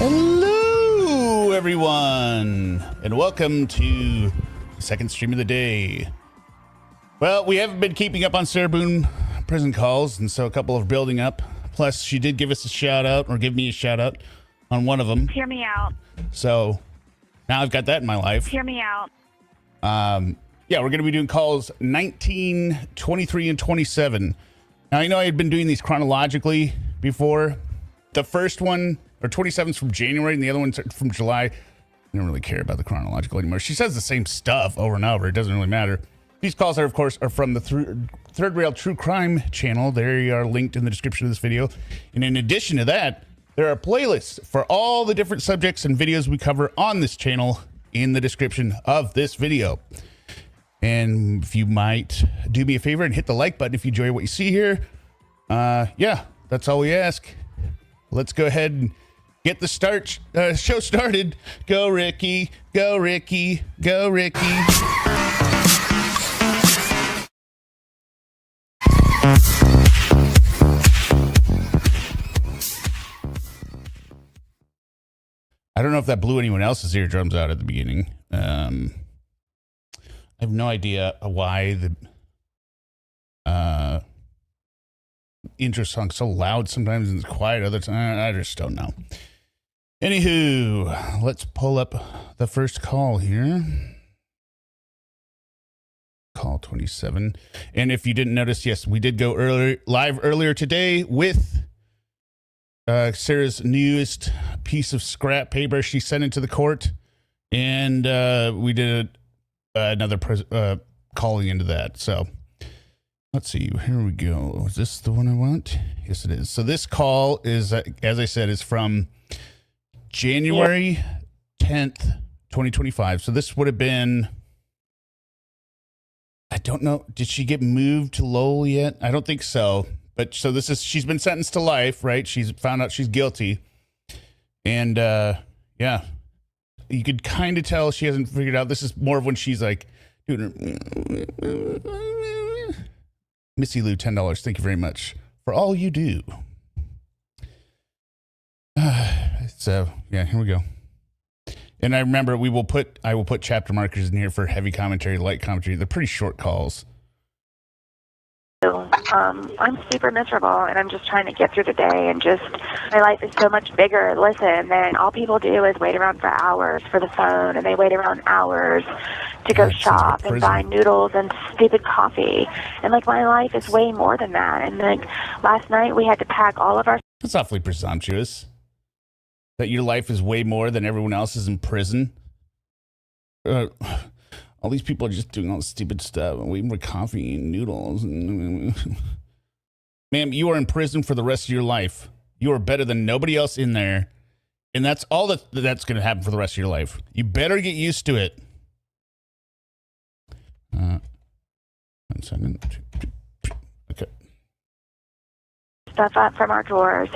Hello, everyone, and welcome to the second stream of the day. Well, we haven't been keeping up on Sarah Boone prison calls, and so a couple are building up. Plus, she did give us a shout out, or give me a shout out on one of them. Hear me out. So now I've got that in my life. Hear me out. Yeah, we're going to be doing calls 19, 23, and 27. Now, I know I had been doing these chronologically before. The first one, or 27's from January, and the other one's from July. I don't really care about the chronological anymore. She says the same stuff over and over. It doesn't really matter. These calls are, of course, from the Third Rail True Crime channel. They are linked in the description of this video. And in addition to that, there are playlists for all the different subjects and videos we cover on this channel in the description of this video. And if you might do me a favor and hit the like button if you enjoy what you see here. Yeah, that's all we ask. Let's go ahead and get the show started. Go, Ricky. Go, Ricky. Go, Ricky. I don't know if that blew anyone else's eardrums out at the beginning. I have no idea why the intro song's so loud sometimes and it's quiet other times. I just don't know. Anywho, let's pull up the first call here. Call 27. And if you didn't notice, yes, we did go live earlier today with Sarah's newest piece of scrap paper she sent into the court. And we did another calling into that. So let's see. Here we go. Is this the one I want? Yes, it is. So this call is, as I said, is from January 10th, 2025. So this would have been, I don't know. Did she get moved to Lowell yet? I don't think so. But so this is, she's been sentenced to life, right? She's found out she's guilty. And yeah, you could kind of tell she hasn't figured out. This is more of when she's like, doing her, Missy Lou, $10. Thank you very much for all you do. So yeah, here we go. And I remember I will put chapter markers in here for heavy commentary, light commentary. They're pretty short calls. I'm super miserable, and I'm just trying to get through the day, and just my life is so much bigger. Listen, then all people do is wait around for hours for the phone, and they wait around hours to go shop and buy noodles and stupid coffee. And like, my life is way more than that. And like last night, we had to pack all of our. That's awfully presumptuous. That your life is way more than everyone else's in prison. All these people are just doing all this stupid stuff and waiting for coffee and noodles. Ma'am, you are in prison for the rest of your life. You are better than nobody else in there. And that's all that's going to happen for the rest of your life. You better get used to it. 1 second. Okay. Stuff up from our drawers.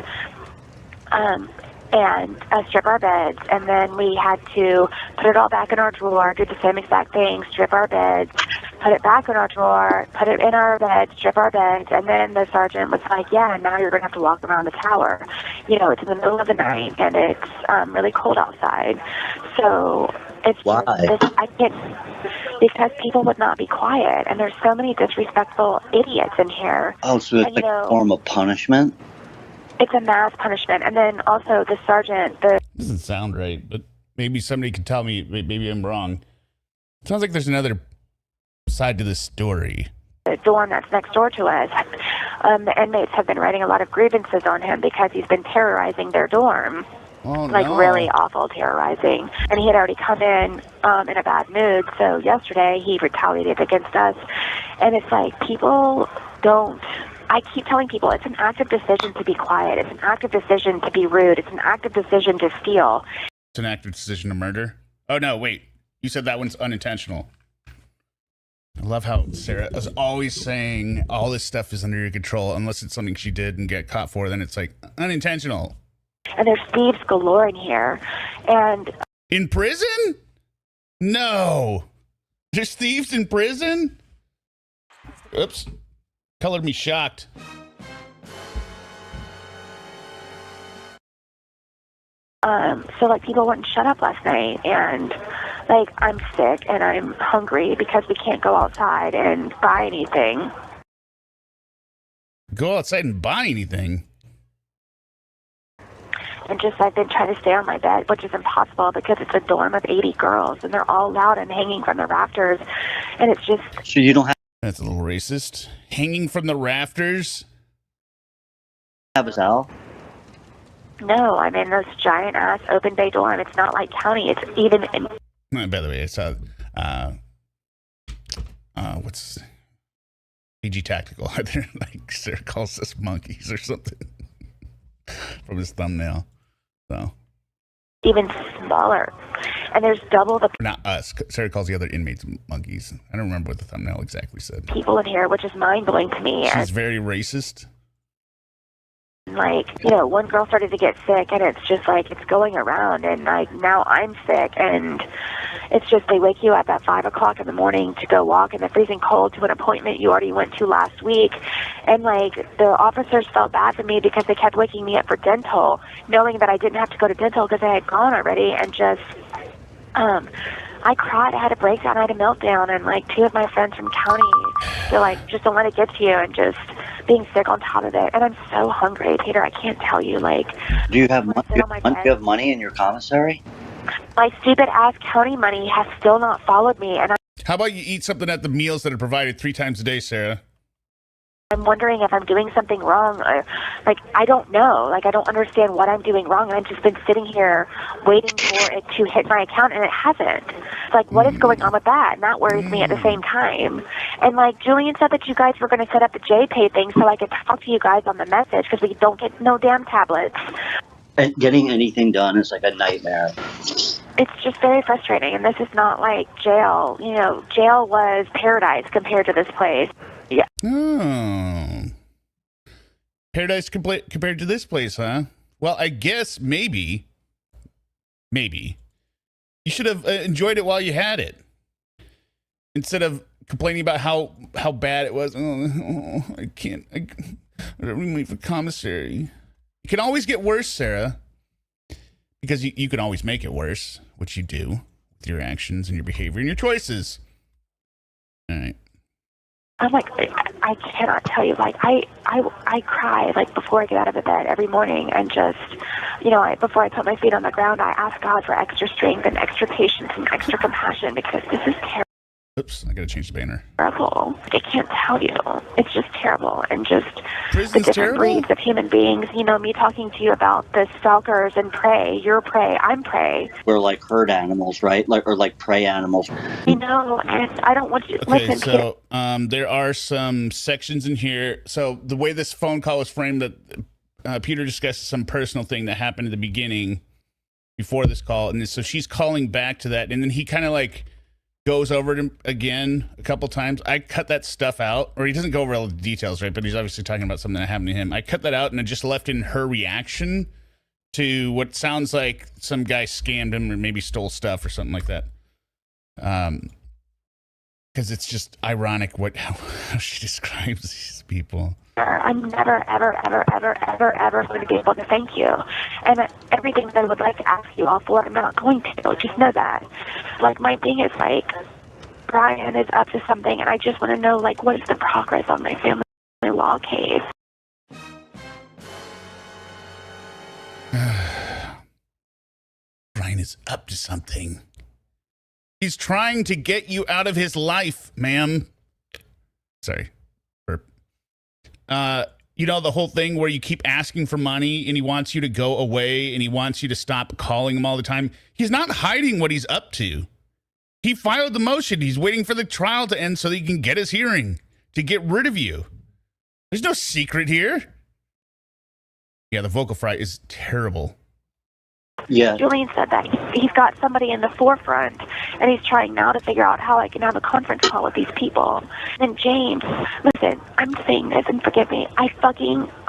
And strip our beds, and then we had to put it all back in our drawer, do the same exact thing, strip our beds, put it back in our drawer, put it in our bed, strip our beds, and then the sergeant was like, yeah, now you're going to have to walk around the tower. You know, it's in the middle of the night, and it's really cold outside. So it's why? I can't, because people would not be quiet, and there's so many disrespectful idiots in here. Oh, so it's like a form of punishment? It's a mass punishment. And then also the sergeant, doesn't sound right, but maybe somebody could tell me, maybe I'm wrong. It sounds like there's another side to this story. The dorm that's next door to us, the inmates have been writing a lot of grievances on him because he's been terrorizing their dorm. Oh, like, no. Really awful terrorizing. And he had already come in a bad mood. So yesterday he retaliated against us. And it's like, people don't. I keep telling people it's an active decision to be quiet. It's an active decision to be rude. It's an active decision to steal. It's an active decision to murder? Oh, no, wait. You said that one's unintentional. I love how Sarah is always saying all this stuff is under your control unless it's something she did and get caught for. Then it's like unintentional. And there's thieves galore in here. And in prison? No. There's thieves in prison? Oops. Colored me shocked. So, like, people wouldn't shut up last night, and, like, I'm sick, and I'm hungry because we can't go outside and buy anything. Go outside and buy anything? And just, I've been trying to stay on my bed, which is impossible because it's a dorm of 80 girls, and they're all loud and hanging from the rafters, and it's just... So you don't That's a little racist. Hanging from the rafters? have a cell? No, I'm in this giant-ass open bay dorm. It's not like county. It's even... By the way, I saw... what's... PG Tactical. They're like, Sarah calls us monkeys or something. From his thumbnail. So... even smaller. And there's double the... Not us. Sarah calls the other inmates monkeys. I don't remember what the thumbnail exactly said. ...people in here, which is mind-blowing to me. She's very racist. Like, you know, one girl started to get sick, and it's just like, it's going around, and like, now I'm sick, and it's just, they wake you up at 5 o'clock in the morning to go walk in the freezing cold to an appointment you already went to last week, and like, the officers felt bad for me because they kept waking me up for dental, knowing that I didn't have to go to dental because I had gone already, and just, I cried, I had a breakdown, I had a meltdown, and like, 2 of my friends from county, they're like, just don't let it get to you, and just being sick on top of it. And I'm so hungry, Peter, I can't tell you, like... Do you have money in your commissary? My stupid ass county money has still not followed me, and How about you eat something at the meals that are provided 3 times a day, Sarah? I'm wondering if I'm doing something wrong, or, like, I don't know. Like, I don't understand what I'm doing wrong, and I've just been sitting here waiting for it to hit my account, and it hasn't. Like, what is going on with that? And that worries me at the same time. And, like, Julian said that you guys were going to set up the JPay thing so I could talk to you guys on the message, because we don't get no damn tablets. And getting anything done is like a nightmare. It's just very frustrating, and this is not like jail. You know, jail was paradise compared to this place. Yeah. Oh. Paradise compared to this place, huh? Well, I guess maybe you should have enjoyed it while you had it, instead of complaining about how bad it was. Oh, I can't. I don't have money for commissary. It can always get worse, Sarah, because you can always make it worse, which you do with your actions and your behavior and your choices. All right. I'm like, I cannot tell you, like, I cry, like, before I get out of the bed every morning, and just, you know, before I put my feet on the ground, I ask God for extra strength and extra patience and extra compassion, because this is terrible. Oops, I gotta change the banner. Terrible. I can't tell you. It's just terrible. And just Prison's the different terrible? breeds of human beings. You know, me talking to you about the stalkers and prey. You're prey. I'm prey. We're like herd animals, right? Like prey animals. You know, and I don't want you to Okay, listen so there are some sections in here. So the way this phone call was framed, that Peter discusses some personal thing that happened at the beginning before this call. And so she's calling back to that. And then he kind of like goes over it again a couple times. I cut that stuff out, or he doesn't go over all the details, right? But he's obviously talking about something that happened to him. I cut that out and I just left in her reaction to what sounds like some guy scammed him or maybe stole stuff or something like that. Because it's just ironic how she describes these people. I'm never, ever, ever, ever, ever, ever going to be able to thank you. And everything that I would like to ask you all for, I'm not going to. Just know that. Like, my thing is, like, Brian is up to something, and I just want to know, like, what is the progress on my family law case? Brian is up to something. He's trying to get you out of his life, ma'am. Sorry. Burp. You know, the whole thing where you keep asking for money and he wants you to go away and he wants you to stop calling him all the time. He's not hiding what he's up to. He filed the motion. He's waiting for the trial to end so that he can get his hearing to get rid of you. There's no secret here. Yeah, the vocal fry is terrible. Yeah. Julian said that he's got somebody in the forefront, and he's trying now to figure out how I can have a conference call with these people. And James, listen, I'm saying this, and forgive me, I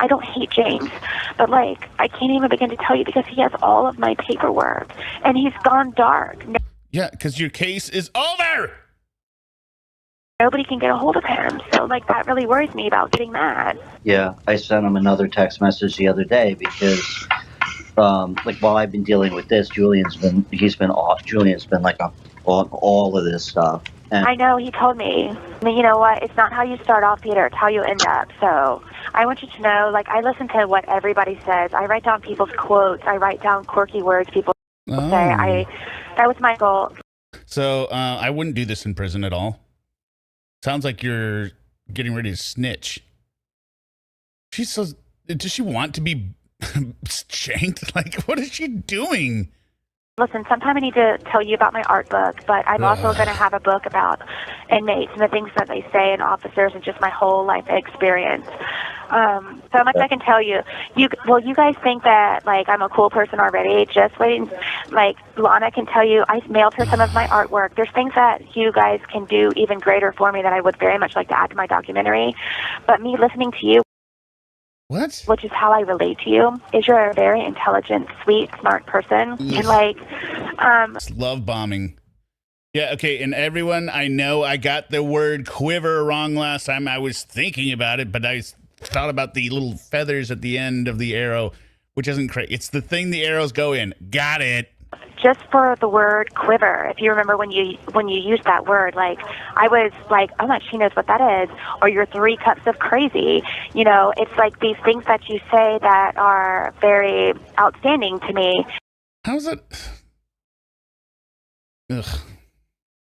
don't hate James, but, like, I can't even begin to tell you because he has all of my paperwork, and he's gone dark. Yeah, because your case is over! Nobody can get a hold of him, so, like, that really worries me about getting mad. Yeah, I sent him another text message the other day because like while I've been dealing with this, Julian's been like on all of this stuff. And I know, he told me. I mean, you know what? It's not how you start off, Peter. It's how you end up. So I want you to know, like, I listen to what everybody says. I write down people's quotes. I write down quirky words people say. That was my goal. So I wouldn't do this in prison at all. Sounds like you're getting ready to snitch. She says, does she want to be shanked? Like, what is she doing? Listen, sometime I need to tell you about my art book, but I'm also going to have a book about inmates and the things that they say and officers and just my whole life experience. So much I can tell you. You guys think that, like, I'm a cool person already. Just waiting. Like, Lana can tell you, I mailed her some of my artwork. There's things that you guys can do even greater for me that I would very much like to add to my documentary. But me listening to you, what? Which is how I relate to you, is you're a very intelligent, sweet, smart person. And, like, It's love bombing. Yeah, okay, and everyone, I know I got the word quiver wrong last time. I was thinking about it, but I thought about the little feathers at the end of the arrow, which isn't correct. It's the thing the arrows go in. Got it. Just for the word quiver, if you remember when you used that word, like, I was like, oh my, she knows what that is. Or your 3 cups of crazy. You know, it's like these things that you say that are very outstanding to me. How's it? Ugh.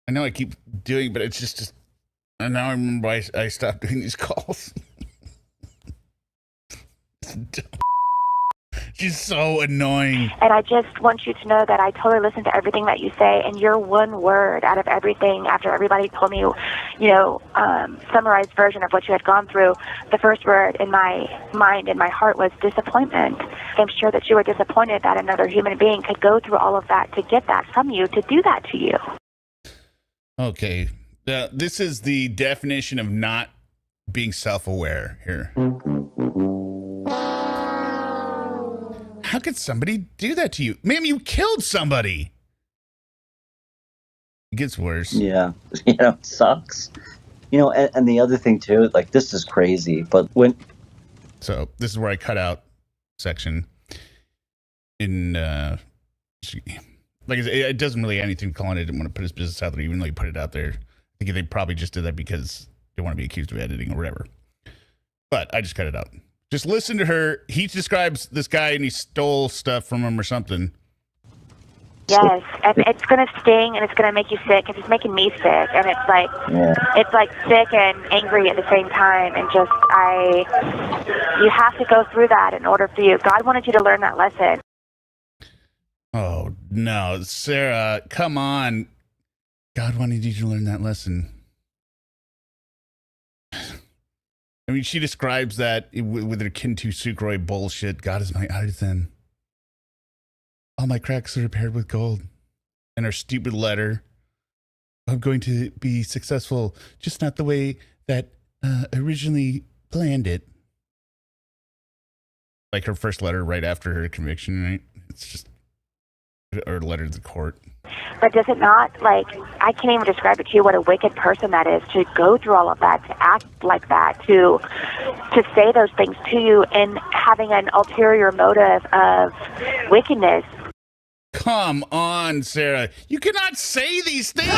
I know I keep doing, but it's just and now I remember I stopped doing these calls. She's so annoying. And I just want you to know that I totally listen to everything that you say, and your one word out of everything, after everybody told me, you know, summarized version of what you had gone through, the first word in my mind and my heart was disappointment. I'm sure that you were disappointed that another human being could go through all of that to get that from you, to do that to you. Okay. This is the definition of not being self-aware here. How could somebody do that to you? Ma'am, you killed somebody. It gets worse. yeah, you know, it sucks. You know, and the other thing too, like, this is crazy, but when... So this is where I cut out section in, like, it doesn't really anything calling it. I didn't want to put his business out there, even though he put it out there. I think they probably just did that because they want to be accused of editing or whatever. But I just cut it out. Just listen to her. He describes this guy and he stole stuff from him or something. Yes, and it's going to sting and it's going to make you sick because it's making me sick. And it's like sick and angry at the same time. And just, you have to go through that in order for you. God wanted you to learn that lesson. Oh, no, Sarah, come on. God wanted you to learn that lesson. I mean, she describes that with her Kintu Sukroi bullshit. God is my artisan. All my cracks are repaired with gold. And her stupid letter. I'm going to be successful, just not the way that originally planned it. Like her first letter right after her conviction, right? It's just, or letter to the court. But does it not, like, I can't even describe it to you what a wicked person that is, to go through all of that, to act like that, to say those things to you and having an ulterior motive of wickedness. Come on, Sarah. You cannot say these things.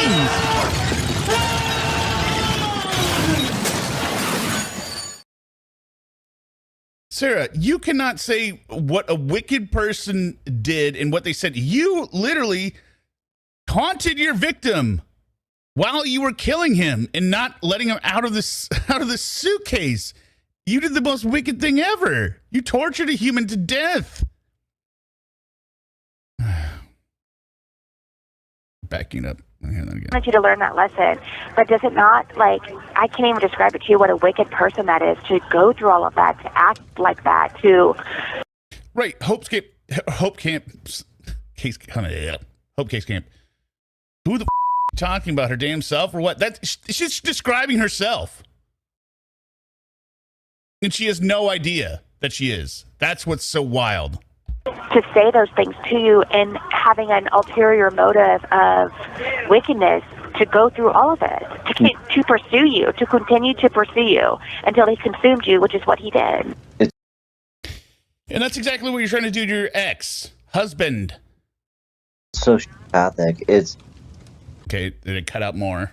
Sarah, you cannot say what a wicked person did and what they said. You literally taunted your victim while you were killing him and not letting him out of this suitcase. You did the most wicked thing ever. You tortured a human to death. Backing up. I want you to learn that lesson. But does it not, like, I can't even describe it to you what a wicked person that is, to go through all of that, to act like that, to... Right. Hope Case Camp. Who the talking about, her damn self or what? She's describing herself. And she has no idea that she is. That's what's so wild. To say those things to you and having an ulterior motive of wickedness, to go through all of it, to pursue you, to continue to pursue you until he consumed you, which is what he did. And that's exactly what you're trying to do to your ex-husband. Sociopathic. It's Okay, did it cut out more?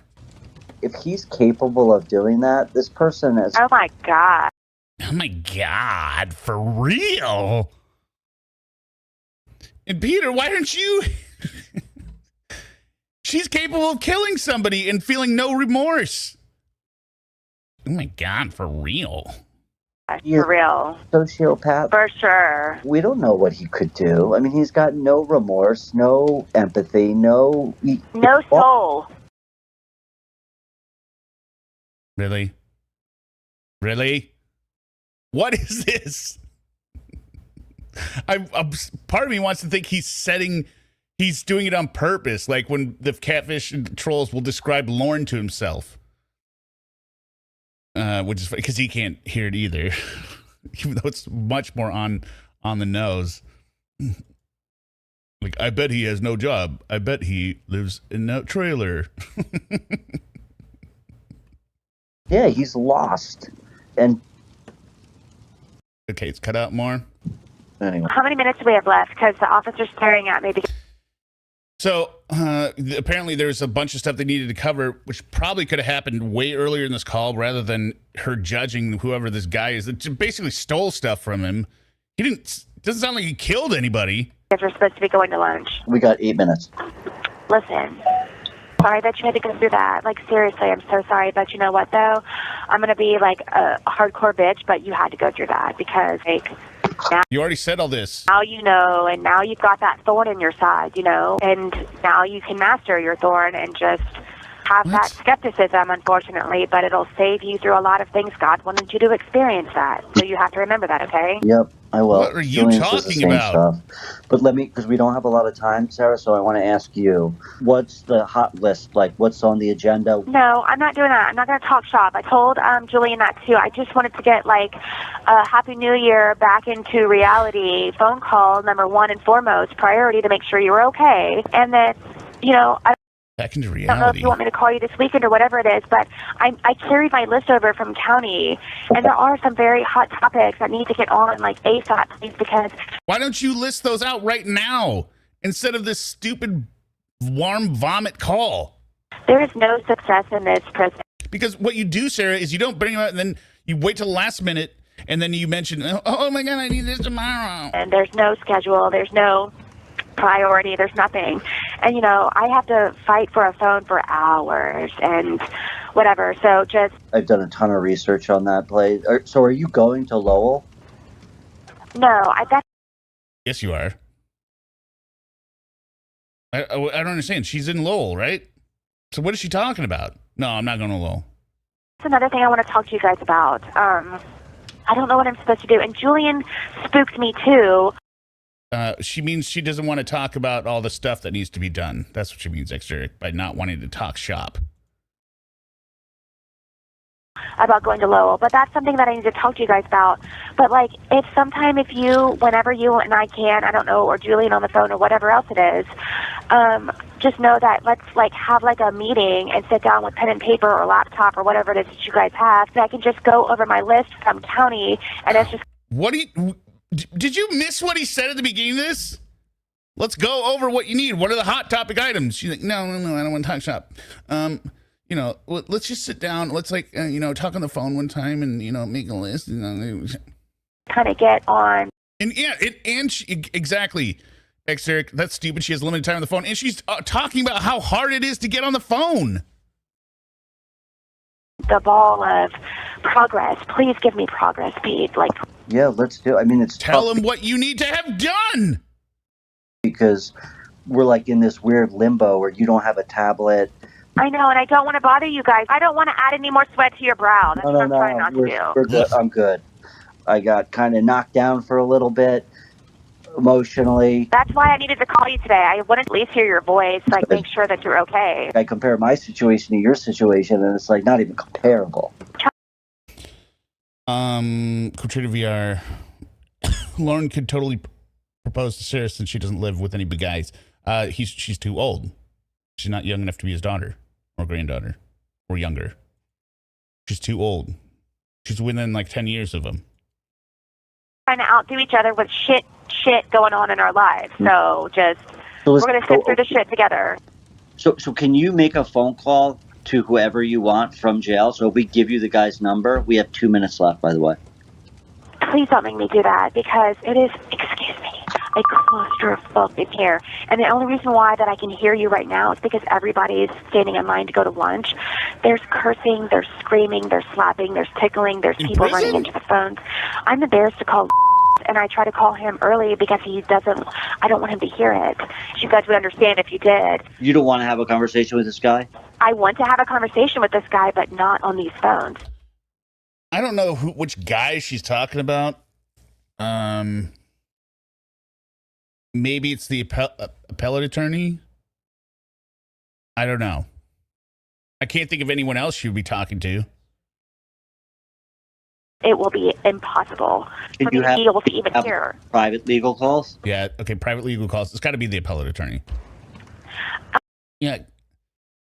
if he's capable of doing that, this person is. Oh my God. Oh my God, for real? And Peter, why don't you? She's capable of killing somebody and feeling no remorse. Oh my God, for real? For real. Sociopath. For sure. We don't know what he could do. I mean, he's got no remorse, no empathy, no soul. Really? Really? What is this? Part of me wants to think he's doing it on purpose, like when the catfish trolls will describe Lorne to himself. Which is because he can't hear it either, even though it's much more on the nose. Like, I bet he has no job. I bet he lives in a trailer. Yeah, he's lost. And okay, it's cut out more. Anyway. How many minutes do we have left? Because the officer's staring at me. So apparently there's a bunch of stuff they needed to cover, which probably could have happened way earlier in this call rather than her judging whoever this guy is that basically stole stuff from him. Doesn't sound like he killed anybody. Because we're supposed to be going to lunch. We got 8 minutes. Listen, sorry that you had to go through that. Like, seriously, I'm so sorry. But you know what, though? I'm going to be like a hardcore bitch, but you had to go through that because, like, now you already said all this. Now you know, and now you've got that thorn in your side, you know, and now you can master your thorn and just have that skepticism, unfortunately, but it'll save you through a lot of things. God wanted you to experience that, so you have to remember that, okay? Yep, I will. What are you talking about? But because we don't have a lot of time, Sarah, so I want to ask you, what's the hot list? Like, what's on the agenda? No, I'm not doing that. I'm not going to talk shop. I told Julian that, too. I just wanted to get, like, a Happy New Year back into reality phone call, number one and foremost, priority to make sure you were okay. And then, you know, back into reality. I don't know if you want me to call you this weekend or whatever it is, but I carried my list over from county, and there are some very hot topics that need to get on, like, ASAP, please, because... Why don't you list those out right now instead of this stupid warm vomit call? There is no success in this prison. Because what you do, Sarah, is you don't bring them out and then you wait till the last minute and then you mention, oh my God, I need this tomorrow. And there's no schedule. There's no priority. There's nothing. And, you know, I have to fight for a phone for hours and whatever. So just... I've done a ton of research on that place. So are you going to Lowell? No, Yes, you are. I don't understand. She's in Lowell, right? So what is she talking about? No, I'm not going to Lowell. That's another thing I want to talk to you guys about. I don't know what I'm supposed to do. And Julian spooked me, too. She means she doesn't want to talk about all the stuff that needs to be done. That's what she means, extra, by not wanting to talk shop. About going to Lowell, but that's something that I need to talk to you guys about. But, like, whenever you and I can, I don't know, or Julian on the phone or whatever else it is, just know that let's, like, have, like, a meeting and sit down with pen and paper or laptop or whatever it is that you guys have, so I can just go over my list from county, and it's just... Did you miss what he said at the beginning of this? Let's go over what you need. What are the hot topic items? She's like, no, I don't want to talk shop. You know, let's just sit down. Let's talk on the phone one time and, make a list. Kind of get on. And yeah, exactly. Eric, that's stupid. She has limited time on the phone. And she's talking about how hard it is to get on the phone. The ball of progress. Please give me progress, Pete. Like, yeah, let's do it. I mean, tell him what you need to have done. Because we're like in this weird limbo where you don't have a tablet. I know, and I don't want to bother you guys. I don't want to add any more sweat to your brow. That's what I'm trying not to do. We're good. I'm good. I got kind of knocked down for a little bit emotionally. That's why I needed to call you today. I wanted to at least hear your voice, like make sure that you're okay. I compare my situation to your situation, and it's like not even comparable. Katrina VR. Lauren could totally propose to Sarah since she doesn't live with any big guys. She's too old. She's not young enough to be his daughter or granddaughter or younger. She's too old. She's within like 10 years of him. trying to outdo each other with shit going on in our lives. So we're going to sit through the shit together. So can you make a phone call to whoever you want from jail? So if we give you the guy's number, we have 2 minutes left, by the way. Please don't make me do that because it is, excuse me, a claustrophobic here. And the only reason why that I can hear you right now is because everybody's standing in line to go to lunch. There's cursing, there's screaming, there's slapping, there's tickling, there's people running into the phones. I'm embarrassed to call and I try to call him early because I don't want him to hear it. You guys would understand if you did. You don't want to have a conversation with this guy? I want to have a conversation with this guy, but not on these phones. I don't know which guy she's talking about. Maybe it's the appellate attorney. I don't know. I can't think of anyone else she would be talking to. It will be impossible for me to be able to even hear. Private legal calls? Yeah, okay, private legal calls. It's got to be the appellate attorney. Yeah.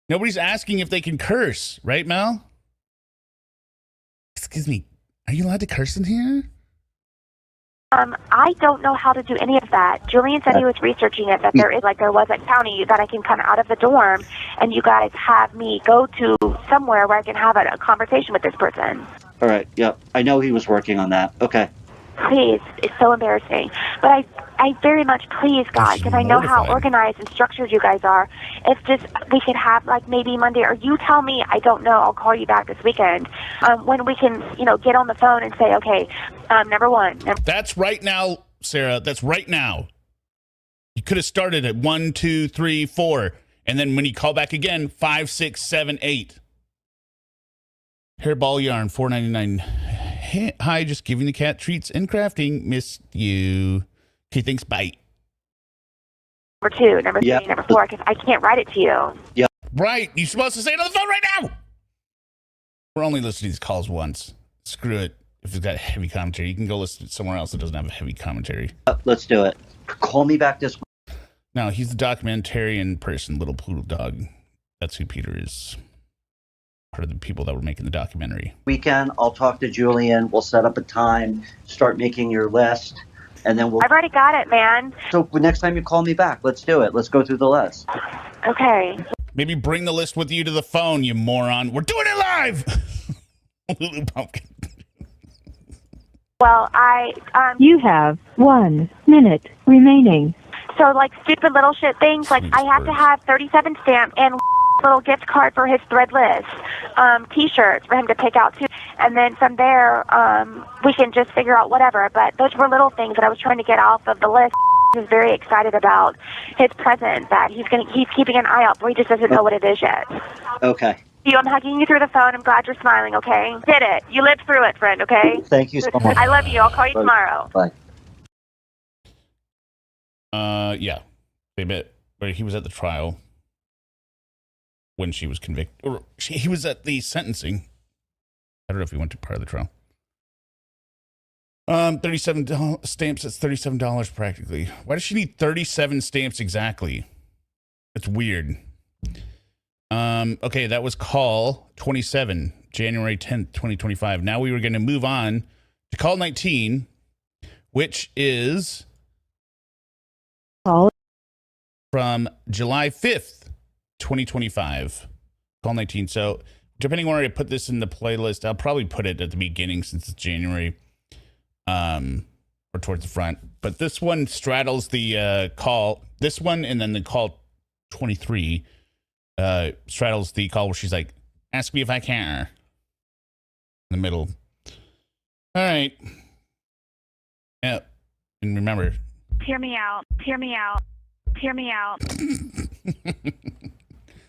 Nobody's asking if they can curse, right, Mel? Excuse me. Are you allowed to curse in here? I don't know how to do any of that. Julian said he was researching it, that there was a county that I can come out of the dorm and you guys have me go to somewhere where I can have a conversation with this person. All right, yeah. I know he was working on that. Okay. Please, it's so embarrassing. But I very much please, God, because I know how organized and structured you guys are. It's just, we could have maybe Monday, or you tell me, I don't know, I'll call you back this weekend, when we can, get on the phone and say, okay, number one. That's right now, Sarah. That's right now. You could have started at 1, 2, 3, 4. And then when you call back again, 5, 6, 7, 8. Hairball yarn, $4.99. Hey, hi, just giving the cat treats and crafting. Miss you. Okay, thanks. Bye. Number 2, number 3, number 4, because I can't write it to you. Yeah. Right. You're supposed to say it on the phone right now. We're only listening to these calls once. Screw it. If it's got heavy commentary, you can go listen to somewhere else that doesn't have a heavy commentary. Let's do it. Call me back this week. No, he's the documentarian person, Little Poodle Dog. That's who Peter is. Part of the people that were making the documentary. Weekend, I'll talk to Julian. We'll set up a time, start making your list, and then I've already got it, man. So next time you call me back, let's do it. Let's go through the list. Okay. Maybe bring the list with you to the phone, you moron. We're doing it live! Lulu Pumpkin. Well, You have 1 minute remaining. So, stupid little shit things, I have to have 37 stamps and little gift card for his Threadless T-shirts for him to pick out too, and then from there we can just figure out whatever. But those were little things that I was trying to get off of the list. He was very excited about his present that he's keeping an eye out for. He just doesn't know what it is yet. Okay. I'm hugging you through the phone. I'm glad you're smiling. Okay, did it. You lived through it, friend. Okay. Thank you so much. I love you. I'll call you tomorrow. Bye. Yeah. They met. He was at the trial when she was convicted. Or he was at the sentencing. I don't know if he went to part of the trial. 37 stamps. That's $37 practically. Why does she need 37 stamps exactly? It's weird. Okay, that was call 27, January 10th, 2025. Now we were going to move on to call 19, which is from July 5th, 2025. Call 19. So depending on where I put this in the playlist, I'll probably put it at the beginning since it's January, or towards the front. But this one straddles the call. This one and then the call 23 straddles the call where she's like, ask me if I can. In the middle. All right. Yeah. And remember, Hear me out. Hear me out. Hear me out.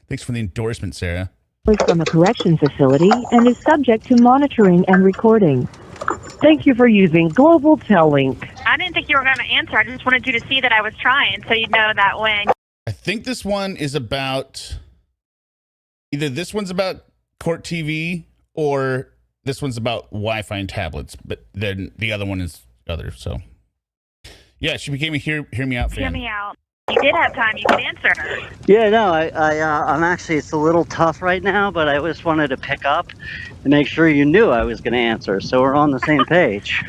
Thanks for the endorsement, Sarah. Was from a correction facility and is subject to monitoring and recording. Thank you for using Global Tellink. I didn't think you were going to answer. I just wanted you to see that I was trying so you'd know that when... I think this one is about... Either this one's about court TV or this one's about Wi-Fi and tablets. But then the other one is other, so... Yeah, she became a Hear Me Out fan. Hear me out. You did have time. You could answer. Yeah, no, I'm actually, it's a little tough right now, but I just wanted to pick up and make sure you knew I was going to answer, so we're on the same page.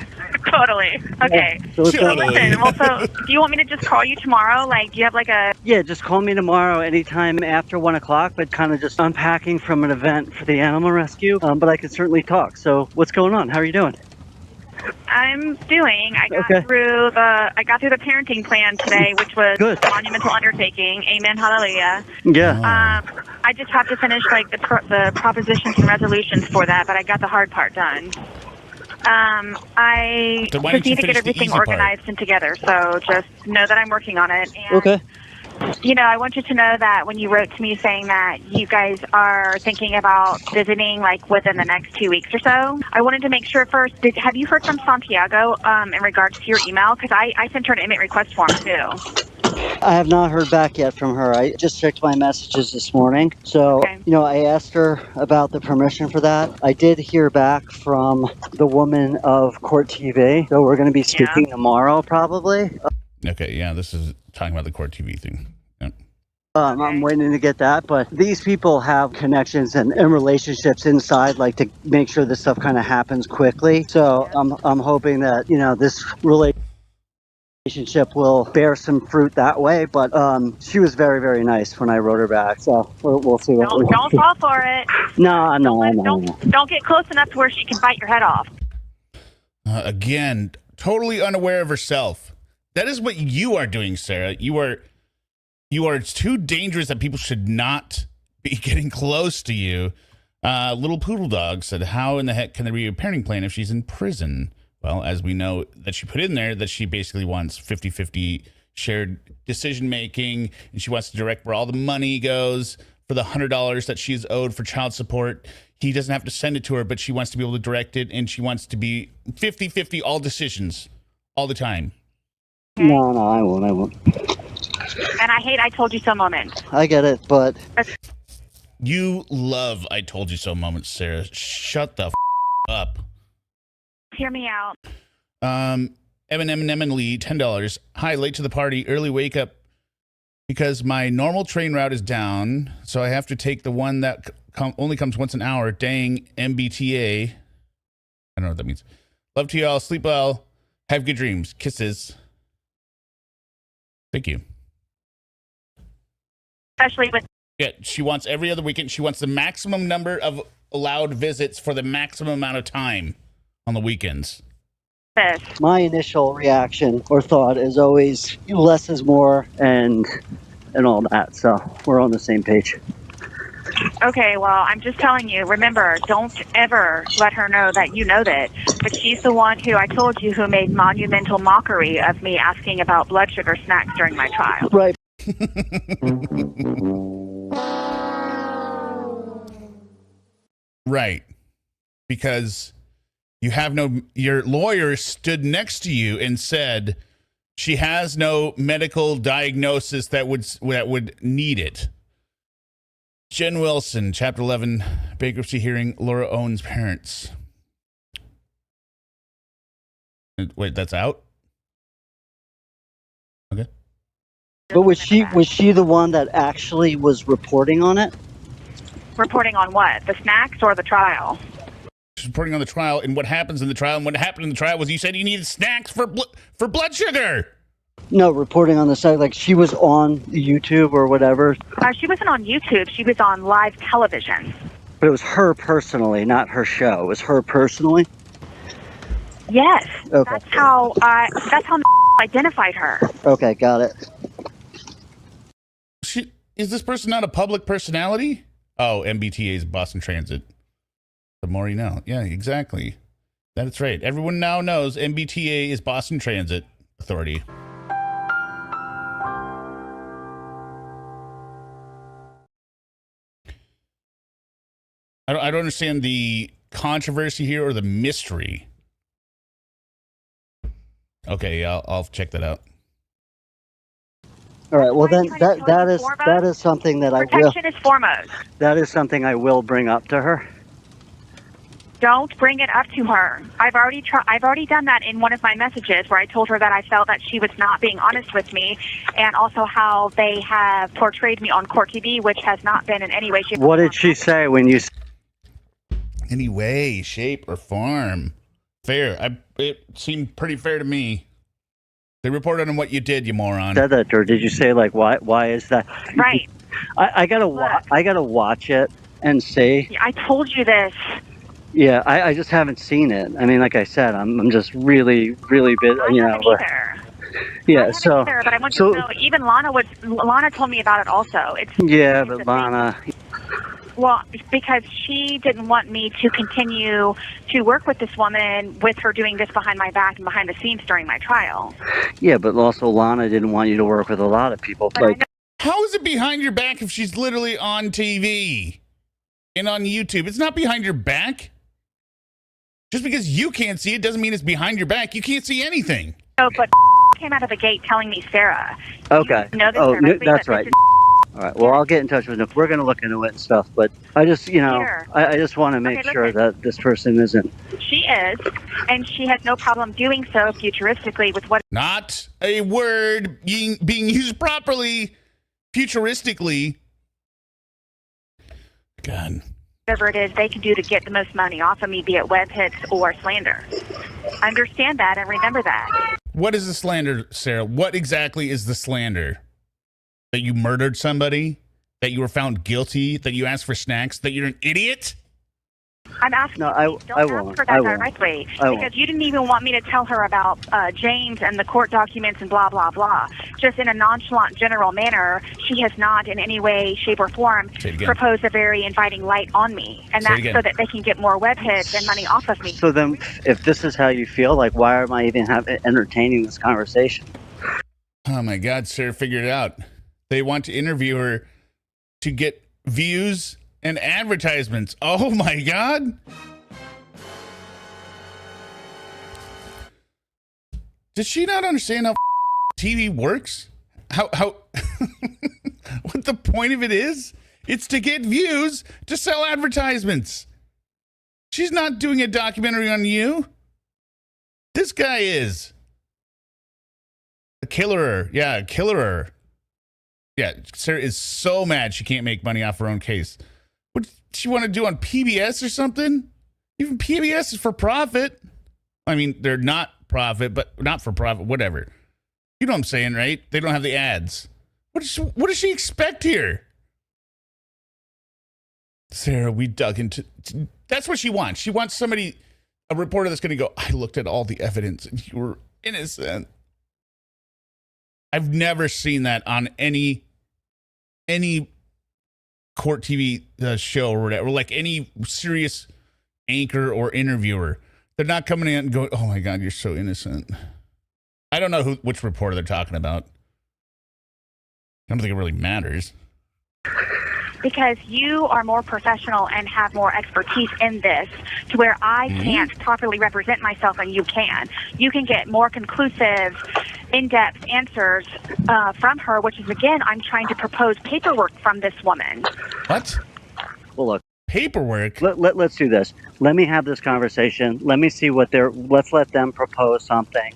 Totally. Okay. So it's Shut Listen, well, so do you want me to just call you tomorrow? Like, do you have like a... Yeah, just call me tomorrow anytime after 1 o'clock, but kind of just unpacking from an event for the animal rescue. But I can certainly talk. So what's going on? How are you doing? I got through the parenting plan today, which was Good. a monumental undertaking. Amen, hallelujah. Yeah. I just have to finish like the propositions and resolutions for that, but I got the hard part done. I So why just don't you need to get finish the everything easy part? organized and together. So just know that I'm working on it. And, Okay. You know, I want you to know that when you wrote to me saying that you guys are thinking about visiting like within the next 2 weeks or so, I wanted to make sure first, have you heard from Santiago in regards to your email? Because I sent her an inmate request form too. I have not heard back yet from her. I just checked my messages this morning. So, Okay. I asked her about the permission for that. I did hear back from the woman of Court TV. So we're going to be speaking tomorrow probably. Okay, yeah, this is talking about the Court TV thing. Yeah. I'm waiting to get that, but these people have connections and relationships inside, like to make sure this stuff kind of happens quickly. So I'm hoping that, this relationship will bear some fruit that way. But she was very, very nice when I wrote her back. So we'll see what we Don't fall for it. No. Don't get close enough to where she can bite your head off. Again, totally unaware of herself. That is what you are doing, Sarah. You are too dangerous that people should not be getting close to you. Little Poodle Dog said, how in the heck can there be a parenting plan if she's in prison? Well, as we know that she put in there that she basically wants 50-50 shared decision-making, and she wants to direct where all the money goes for the $100 that she's owed for child support. He doesn't have to send it to her, but she wants to be able to direct it, and she wants to be 50-50 all decisions all the time. Okay. No, I won't. And I hate I told you so moments. I get it, but You love I told you so moments, Sarah. Shut the up. Hear me out. Eminem and Lee, $10. Hi, late to the party, early wake up because my normal train route is down, so I have to take the one that only comes once an hour. Dang, MBTA. I don't know what that means. Love to y'all. Sleep well. Have good dreams. Kisses. Thank you. Especially with... Yeah, she wants every other weekend. She wants the maximum number of allowed visits for the maximum amount of time on the weekends. this. my initial reaction or thought is always less is more and all that. So we're on the same page. Okay, well, I'm just telling you, remember, don't ever let her know that you know that. But she's the one who I told you who made monumental mockery of me asking about blood sugar snacks during my trial. Right. Right. Because your lawyer stood next to you and said she has no medical diagnosis that would need it. Jen Wilson, Chapter 11, bankruptcy hearing, Laura Owen's parents. Wait, that's out? Okay. But was she the one that actually was reporting on it? Reporting on what? The snacks or the trial? She's reporting on the trial and what happens in the trial. And what happened in the trial was you said you needed snacks for blood sugar. No, reporting on the site, like she was on YouTube or whatever. She wasn't on YouTube. She was on live television. But it was her personally, not her show. It was her personally. Yes. Okay. That's how identified her. Okay, got it. Is this person not a public personality? Oh, MBTA is Boston Transit. The more you know. Yeah, exactly. That's right. Everyone now knows MBTA is Boston Transit Authority. I don't understand the controversy here or the mystery. Okay, I'll check that out. All right. Well, Why are then you trying to tell us that is something that Protection is foremost. that is something I will bring up to her. Don't bring it up to her. I've already done that in one of my messages where I told her that I felt that she was not being honest with me, and also how they have portrayed me on Court TV, which has not been in any way, shape, or What form. did she say when you? Any way, shape, or form. Fair. It seemed pretty fair to me. They reported on what you did, you moron. Said that, or did you say like why is that? Right. I gotta watch it and see. I told you this. Yeah, I just haven't seen it. I mean, like I said, I'm just really busy. You know. Either. Yeah. I So. Either, but I want you to know. Even Lana told me about it also. Yeah, but Lana. Well, because she didn't want me to continue to work with this woman with her doing this behind my back and behind the scenes during my trial. Yeah, but also Lana didn't want you to work with a lot of people. But like, how is it behind your back if she's literally on TV and on YouTube? It's not behind your back. Just because you can't see it doesn't mean it's behind your back. You can't see anything. No, but came out of the gate telling me Sarah. Okay. You know this that's right. All right. Well, I'll get in touch with them. We're going to look into it and stuff. But I just, I just want to make sure that this person isn't. She is, and she has no problem doing so futuristically with what. Not a word being used properly futuristically. God. Whatever it is they can do to get the most money off of me, be it web hits or slander. Understand that and remember that. What is the slander, Sarah? What exactly is the slander? That you murdered somebody? That you were found guilty? That you asked for snacks? That you're an idiot? I'm asking no, you, don't ask her that directly. Because you didn't even want me to tell her about James and the court documents and blah, blah, blah. Just in a nonchalant, general manner, she has not in any way, shape, or form proposed a very inviting light on me. And that's so that they can get more web hits and money off of me. So then, if this is how you feel, like, why am I even entertaining this conversation? Oh, my God, Sarah figured it out. They want to interview her to get views and advertisements. Oh my God. Does she not understand how TV works? How what the point of it is? It's to get views to sell advertisements. She's not doing a documentary on you. This guy is. A killer. Yeah, a killer. Yeah, Sarah is so mad she can't make money off her own case. What does she want to do on PBS or something? Even PBS is for profit. I mean, they're not profit, but not for profit, whatever. You know what I'm saying, right? They don't have the ads. What does she expect here? Sarah, we dug into... That's what she wants. She wants somebody, a reporter that's going to go, I looked at all the evidence and you were innocent. I've never seen that on any court TV show or whatever, like any serious anchor or interviewer. They're not coming in and going, oh my God, you're so innocent. I don't know which reporter they're talking about. I don't think it really matters. Because you are more professional and have more expertise in this to where I can't properly represent myself and you can. You can get more conclusive, in-depth answers from her, which is, again, I'm trying to propose paperwork from this woman. What? Well, look. Paperwork? Let's do this. Let me have this conversation. Let me see what let's let them propose something.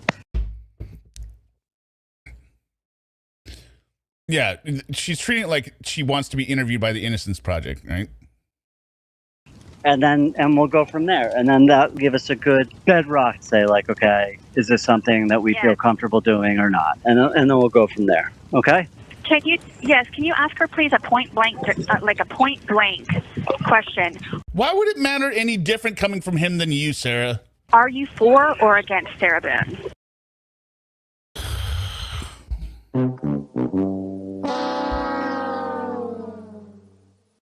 Yeah, she's treating it like she wants to be interviewed by the Innocence Project, right? And we'll go from there. And then that'll give us a good bedrock to say, like, okay, is this something that we feel comfortable doing or not? And then we'll go from there. Okay? Can you ask her, please, a point blank question? Why would it matter any different coming from him than you, Sarah? Are you for or against Sarah Boone?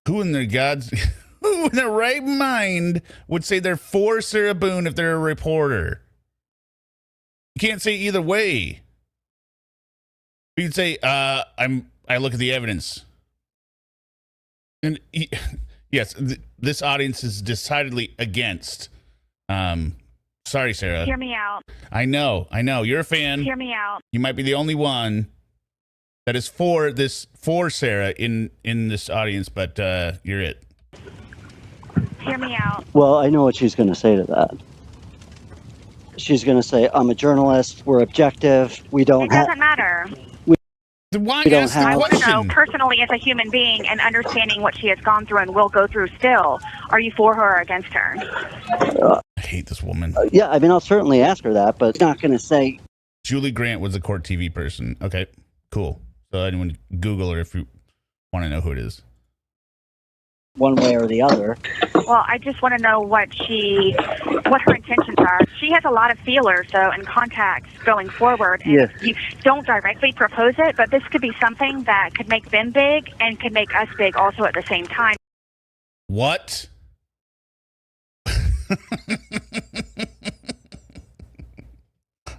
Who in their right mind would say they're for Sarah Boone if they're a reporter? You can't say either way. You can say, I look at the evidence. And yes, this audience is decidedly against. Sorry, Sarah. Hear me out. I know. You're a fan. Hear me out. You might be the only one that is for Sarah in this audience, but you're it. Hear me out. Well, I know what she's going to say to that. She's going to say, I'm a journalist. We're objective. We don't It doesn't matter. Why We don't ask the have- I want to know question? personally as a human being and understanding what she has gone through and will go through still. Are you for her or against her? I hate this woman. Yeah, I mean, I'll certainly ask her that, but not going to say. Julie Grant was a court TV person. Okay, cool. So anyone Google her if you want to know who it is. One way or the other. Well, I just want to know what her intentions are. She has a lot of feelers, though, and contacts going forward. And Yeah. you don't directly propose it, but this could be something that could make them big and could make us big also at the same time. What?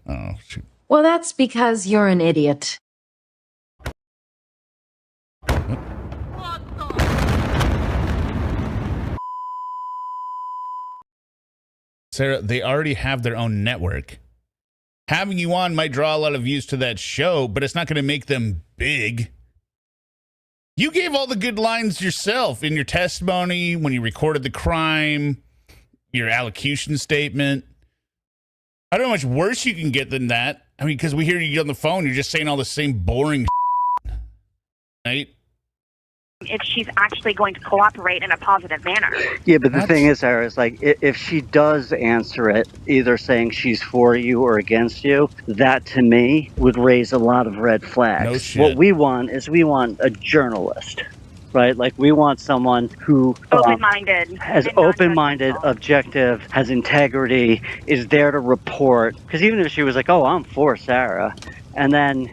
Oh, shoot. Well, that's because you're an idiot. Sarah, they already have their own network. Having you on might draw a lot of views to that show, but it's not going to make them big. You gave all the good lines yourself in your testimony, when you recorded the crime, your allocution statement. I don't know how much worse you can get than that. I mean, because we hear you on the phone, you're just saying all the same boring right? If she's actually going to cooperate in a positive manner. Yeah, but the What? thing is, Sarah, is like if she does answer it, either saying she's for you or against you, that to me would raise a lot of red flags. No shit. What we want is a journalist, right? Like we want someone who Open-minded. has and not open-minded, judgmental. objective, has integrity, is there to report. Because even if she was like, "Oh, I'm for Sarah," and then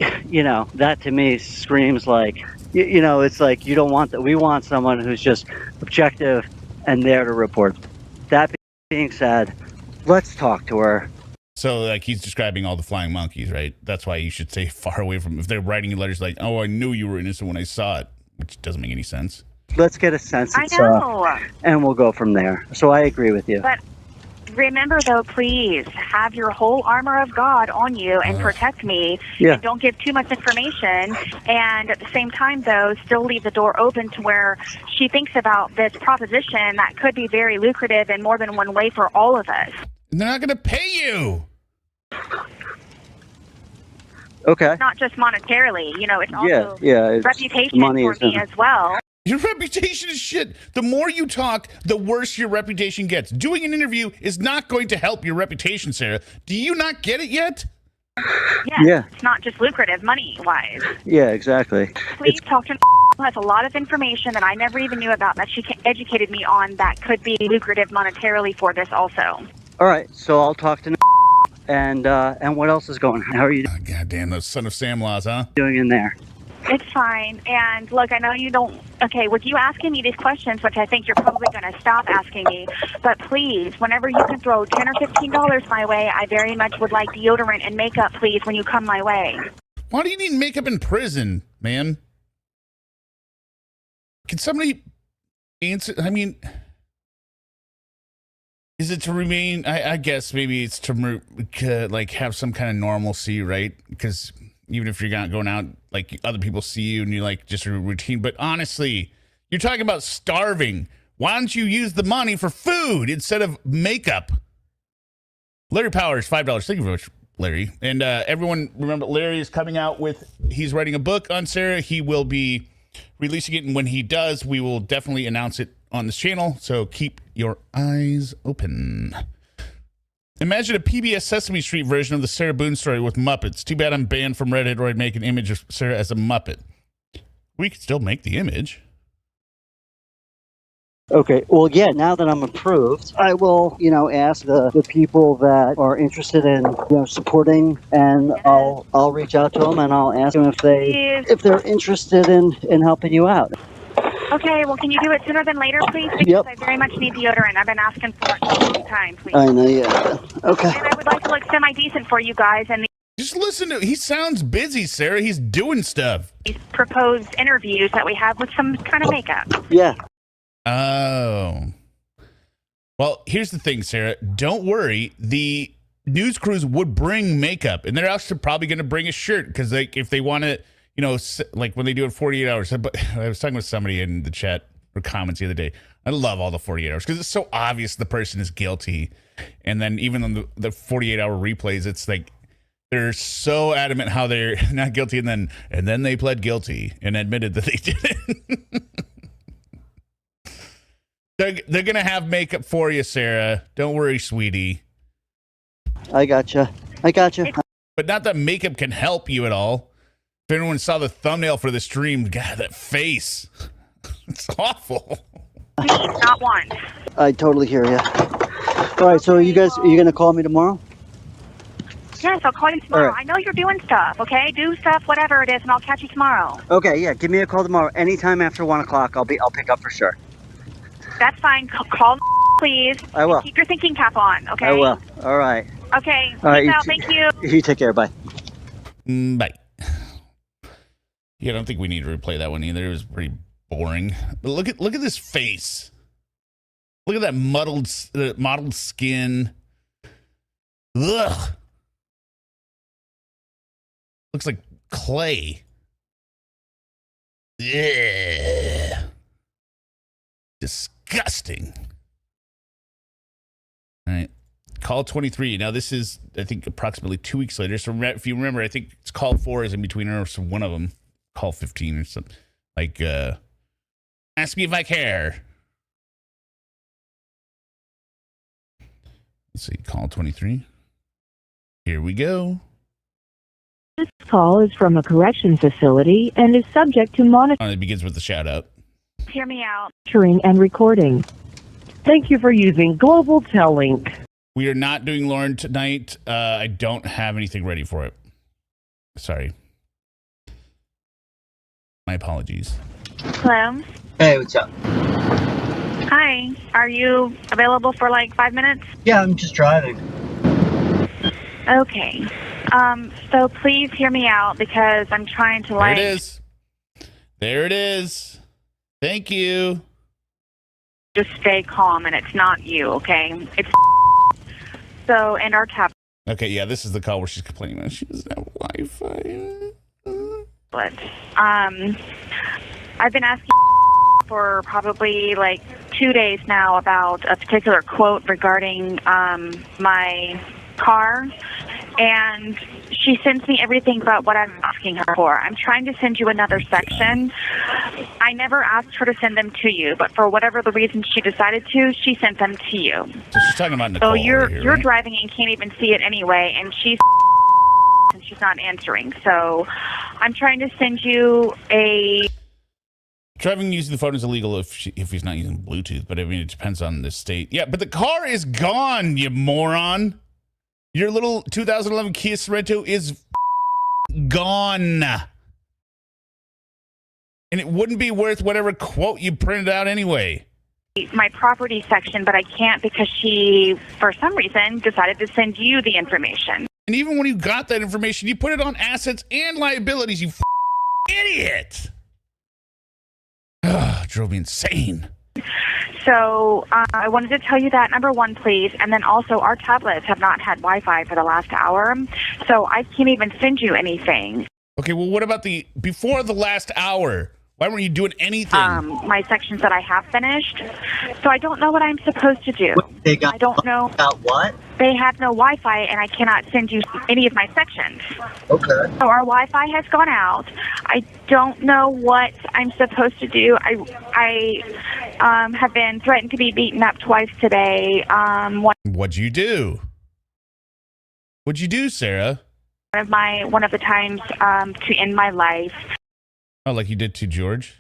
that to me screams like. It's like you don't want that. We want someone who's just objective and there to report. That being said, let's talk to her. So, like, he's describing all the flying monkeys, right? That's why you should stay far away from. If they're writing you letters like, "Oh, I knew you were innocent when I saw it," which doesn't make any sense. Let's get a sense I of know. and we'll go from there. So I agree with you. But remember, though, please have your whole armor of God on you and protect me. Yeah. And don't give too much information. And at the same time, though, still leave the door open to where she thinks about this proposition that could be very lucrative in more than one way for all of us. And they're not going to pay you. Okay. Not just monetarily. It's also Yeah. It's, reputation money for is me as well. Your reputation is shit. The more you talk, the worse your reputation gets. Doing an interview is not going to help your reputation, Sarah. Do you not get it yet? Yeah. It's not just lucrative money-wise. Yeah, exactly. Please talk to who has a lot of information that I never even knew about that she educated me on that could be lucrative monetarily for this also. All right. So I'll talk to and what else is going on? How are you Oh, God damn, those son of Sam laws, huh? doing in there? It's fine. And look, I know you don't, okay, with you asking me these questions, which I think you're probably going to stop asking me, but please, whenever you can throw $10 or $15 my way, I very much would like deodorant and makeup, please, when you come my way. Why do you need makeup in prison, man? Can somebody answer? I mean, is it to remain? I guess maybe it's to like have some kind of normalcy, right? Because even if you're not going out, like other people see you and you're like just a routine. But honestly, you're talking about starving. Why don't you use the money for food instead of makeup? Larry Powers, $5. Thank you very much, Larry. And everyone, remember, Larry is coming out with, he's writing a book on Sarah. He will be releasing it. And when he does, we will definitely announce it on this channel. So keep your eyes open. Imagine a PBS Sesame Street version of the Sarah Boone story with Muppets. Too bad I'm banned from Reddit or I'd make an image of Sarah as a Muppet. We could still make the image. Okay. Well, yeah, now that I'm approved, I will, ask the people that are interested in, supporting, and I'll reach out to them and I'll ask them if they're interested in helping you out. Okay, well, can you do it sooner than later, please? Because Yep. I very much need deodorant. I've been asking for it for a long time, please. I know, yeah. Okay. And I would like to look semi-decent for you guys and Just listen to, he sounds busy, Sarah. He's doing stuff. these proposed interviews that we have with some kind of makeup. Yeah. Oh. Well, here's the thing, Sarah. Don't worry. The news crews would bring makeup, and they're also probably going to bring a shirt because if they want to, like when they do it 48 hours. But I was talking with somebody in the chat or comments the other day. I love all the 48 hours because it's so obvious the person is guilty. And then even on the 48-hour replays, it's like They're so adamant how they're not guilty, and then they pled guilty and admitted that they did it. They're gonna have makeup for you, Sarah. Don't worry, sweetie. I gotcha. But not that makeup can help you at all. If anyone saw the thumbnail for the stream, God, that face. It's awful. Not one. I totally hear you. All right, so are you going to call me tomorrow? Yes, I'll call you tomorrow. Right. I know you're doing stuff, okay? Do stuff, whatever it is, and I'll catch you tomorrow. Okay, yeah, give me a call tomorrow. Anytime after 1 o'clock, I'll pick up for sure. That's fine. Call please. I will. Keep your thinking cap on, okay? I will. All right. Okay. All right. Peace out. Thank you. You take care. Bye. Bye. Yeah, I don't think we need to replay that one either. It was pretty boring. But look at this face. Look at that mottled skin. Ugh. Looks like clay. Yeah. Disgusting. All right. Call 23. Now, this is, I think, approximately 2 weeks later. So, if you remember, I think it's call 4 is in between, or so one of them. Call 15 or something. Like, ask me if I care. Let's see. Call 23. Here we go. This call is from a correction facility and is subject to It begins with the shout out. Hear me out. monitoring and recording. Thank you for using Global Tel Link. We are not doing Lauren tonight. I don't have anything ready for it. Sorry. My apologies. Hello. Hey, what's up? Hi. Are you available for like 5 minutes? Yeah, I'm just driving. Okay. So please hear me out because I'm trying to like. There it is. There it is. Thank you. Just stay calm, and it's not you, okay? It's so, and our tablet. Okay, yeah, this is the call where she's complaining that she doesn't have Wi-Fi. I've been asking for probably like 2 days now about a particular quote regarding my car, and she sends me everything but what I'm asking her for. I'm trying to send you another section. I never asked her to send them to you, but for whatever the reason she decided to, she sent them to you. So she's talking about Nicole. So you're here, you're right? driving and can't even see it anyway, and she's not answering. So I'm trying to send you a. Driving using the phone is illegal if he's not using Bluetooth, but I mean, it depends on the state. Yeah, but the car is gone, you moron. Your little 2011 Kia Sorento is gone. And it wouldn't be worth whatever quote you printed out anyway. My property section, but I can't because she, for some reason, decided to send you the information. And even when you got that information, you put it on assets and liabilities, you idiot. Ugh, drove me insane. So I wanted to tell you that, number one, please. And then also our tablets have not had Wi-Fi for the last hour. So I can't even send you anything. Okay, well, what about before the last hour? Why weren't you doing anything? My sections that I have finished. So I don't know what I'm supposed to do. I don't know. Got what? They have no Wi-Fi, and I cannot send you any of my sections. Okay. So our Wi-Fi has gone out. I don't know what I'm supposed to do. I have been threatened to be beaten up twice today. What'd you do? What'd you do, Sarah? One of the times to end my life. Oh, like you did to George?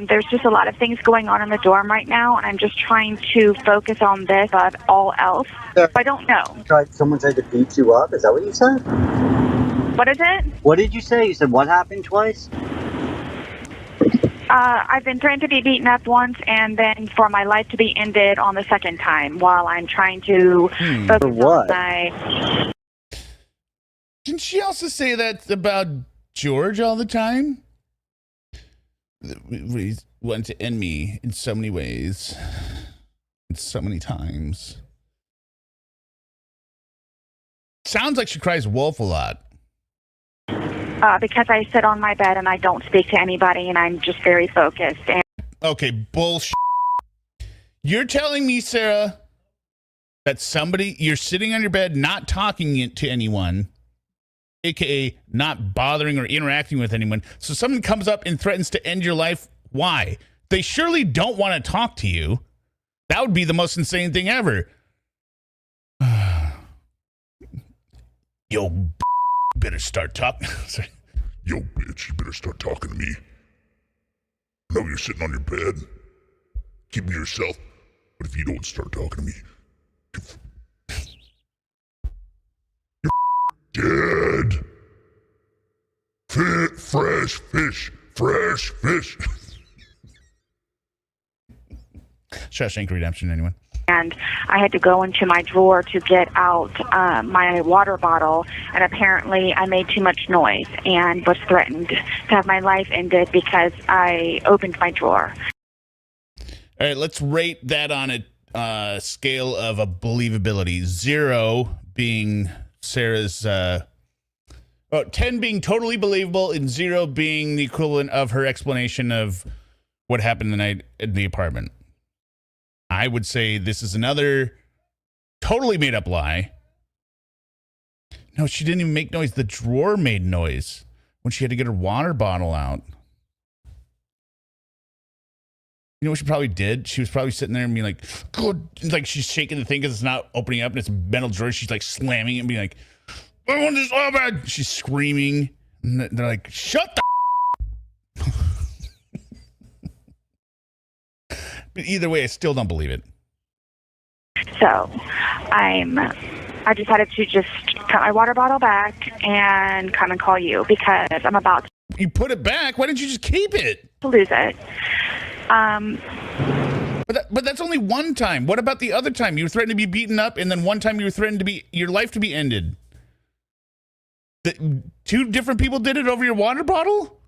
There's just a lot of things going on in the dorm right now, and I'm just trying to focus on this above all else. I don't know. Someone tried to beat you up? Is that what you said? What is it? What did you say? You said what happened twice? I've been threatened to be beaten up once, and then for my life to be ended on the second time while I'm trying to focus on my... Didn't she also say that about George all the time? He wanted to end me in so many ways. And so many times. Sounds like she cries wolf a lot. Because I sit on my bed and I don't speak to anybody, and I'm just very focused. And Okay, bullshit. You're telling me, Sarah, that you're sitting on your bed not talking to anyone, aka not bothering or interacting with anyone. So someone comes up and threatens to end your life. Why? They surely don't want to talk to you. That would be the most insane thing ever. Yo, better start talking. Yo, bitch, you better start talking to me. I know you're sitting on your bed. Keep to yourself. But if you don't start talking to me, you're dead. Fresh fish. Fresh fish. Shawshank Redemption, anyone? And I had to go into my drawer to get out my water bottle, and apparently I made too much noise and was threatened to have my life ended because I opened my drawer. All right, let's rate that on a scale of a believability. 0 being Sarah's, 10 being totally believable, and 0 being the equivalent of her explanation of what happened the night in the apartment. I would say this is another totally made up lie. No, she didn't even make noise. The drawer made noise when she had to get her water bottle out. You know what she probably did? She was probably sitting there and being like, good. Like she's shaking the thing because it's not opening up and it's a metal drawer. She's like slamming it and being like, I want this all bad. She's screaming. And they're like, shut the But either way, I still don't believe it. So I decided to just put my water bottle back and come and call you because I'm about You put it back. Why didn't you just keep it? to lose it. But that's only one time. What about the other time? You were threatened to be beaten up, and then one time you were threatened to be your life to be ended. Two different people did it over your water bottle?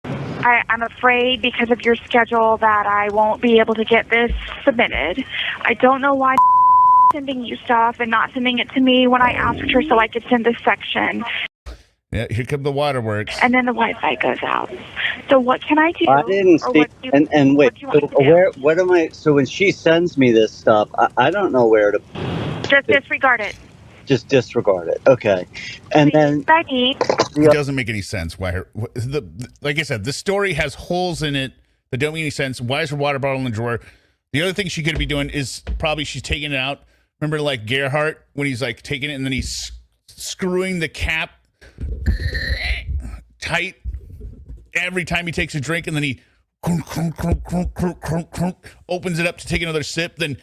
I'm afraid because of your schedule that I won't be able to get this submitted. I don't know why sending you stuff and not sending it to me when I asked her so I could send this section. Yeah, here come the waterworks. And then the Wi-Fi goes out. So what can I do? I didn't see. And wait, what am I? So when she sends me this stuff, I don't know where to. Just disregard it. Just disregard it. Okay. And then it doesn't make any sense. Why like I said, the story has holes in it that don't make any sense. Why is her water bottle in the drawer? The other thing she could be doing is probably she's taking it out. Remember like Gerhardt when he's like taking it and then he's screwing the cap tight every time he takes a drink, and then he opens it up to take another sip, then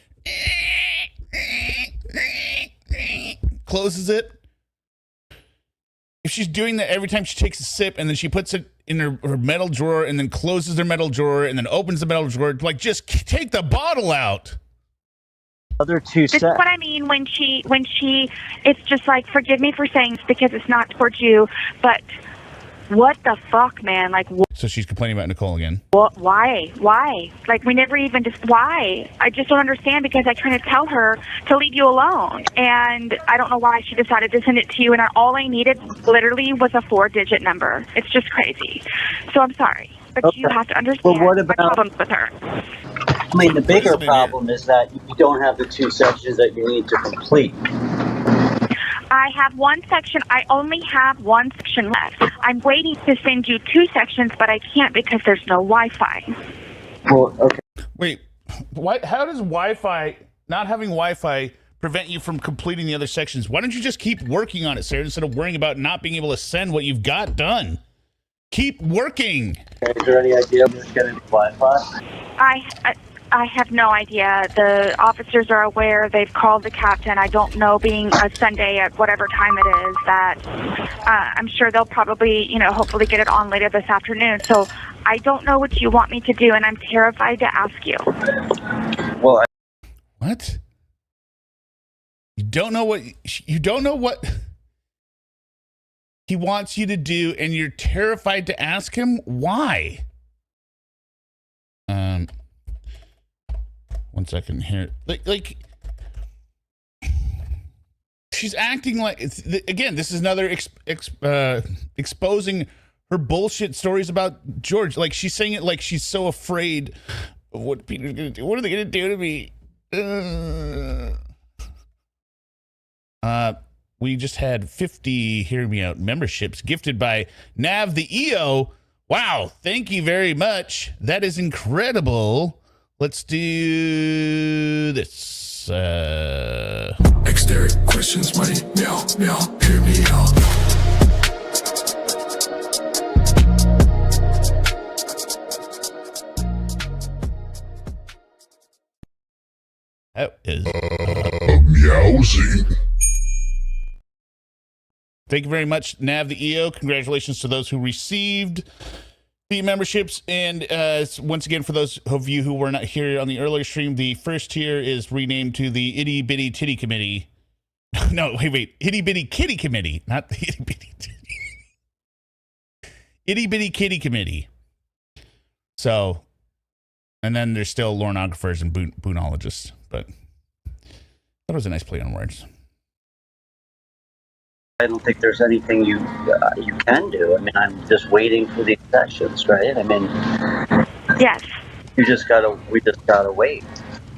closes it. If she's doing that every time she takes a sip and then she puts it in her metal drawer and then closes her metal drawer and then opens the metal drawer, like just take the bottle out. Other two This is what I mean when she, it's just like, forgive me for saying this because it's not towards you, but what the fuck, man? Like, so she's complaining about Nicole again. What? Why? Like, we never even why? I just don't understand because I tried to tell her to leave you alone, and I don't know why she decided to send it to you. And all I needed literally was a 4-digit number. It's just crazy. So I'm sorry, but you have to understand my problems with her. I mean, the bigger problem is that you don't have the 2 sections that you need to complete. I have one section. I only have one section left. I'm waiting to send you 2 sections, but I can't because there's no Wi-Fi. Well, okay. Wait, how does not having Wi-Fi prevent you from completing the other sections? Why don't you just keep working on it, Sarah, instead of worrying about not being able to send what you've got done? Keep working. Is there any idea of what's getting Wi-Fi? I have no idea. The officers are aware. They've called the captain. I don't know, being a Sunday at whatever time it is, that I'm sure they'll probably, hopefully get it on later this afternoon. So I don't know what you want me to do, and I'm terrified to ask you. Well, what? You don't know what he wants you to do, and you're terrified to ask him? Why? 1 second here. Like she's acting like again. This is another exposing her bullshit stories about George. Like she's saying it like she's so afraid of what Peter's gonna do. What are they gonna do to me? we just had 50 Hear Me Out memberships gifted by Nav the EO. Wow, thank you very much. That is incredible. Let's do this. Exterior questions, money, meow, meow, hear me out. That is Meowsing. Thank you very much, Nav the EO. Congratulations to those who received the memberships. And once again, for those of you who were not here on the earlier stream, the first tier is renamed to the Itty Bitty Titty Committee. No, wait. Itty Bitty Kitty Committee, not the Itty Bitty Titty. Itty Bitty Kitty Committee. So, and then there's still lornographers and boonologists, but that was a nice play on words. I don't think there's anything you can do. I mean, I'm just waiting for the sessions, right? I mean, Yes. we just gotta wait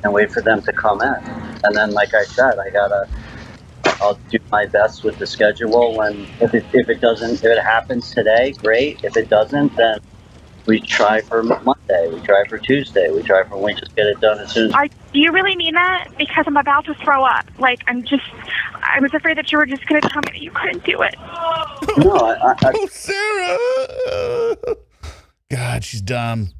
and wait for them to come in. And then, like I said, I'll do my best with the schedule. When if it happens today, great. If it doesn't, then we try for Monday. We try for Tuesday. We just get it done as soon as. Do you really mean that? Because I'm about to throw up. Like, I was afraid that you were just going to tell me that you couldn't do it. No, Oh, Sarah! God, she's dumb.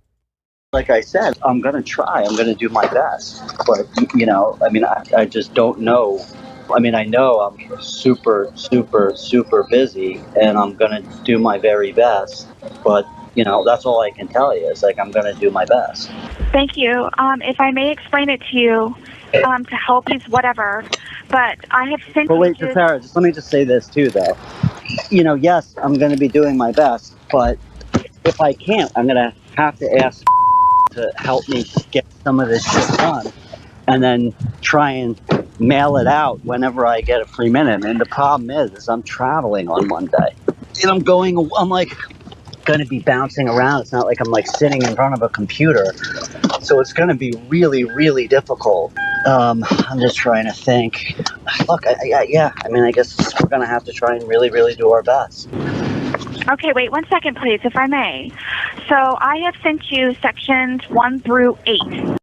like I said, I'm going to try. I'm going to do my best. But, you know, I mean, I just don't know. I mean, I know I'm super, super, super busy, and I'm going to do my very best. But, you know, that's all I can tell you is, like, I'm going to do my best. Thank you. If I may explain it to you, to help you, whatever. But I have sent But you wait, to... Sarah, just let me just say this, too, though. You know, yes, I'm going to be doing my best, but if I can't, I'm going to have to ask to help me get some of this shit done, and then try and mail it out whenever I get a free minute. And the problem is I'm traveling on Monday, and I'm like going to be bouncing around. It's not like I'm like sitting in front of a computer, so it's going to be really, really difficult. I'm just trying to think. Look, I mean, I guess we're going to have to try and really, really do our best. Okay, wait 1 second, please, if I may. So I have sent you sections 1 through 8.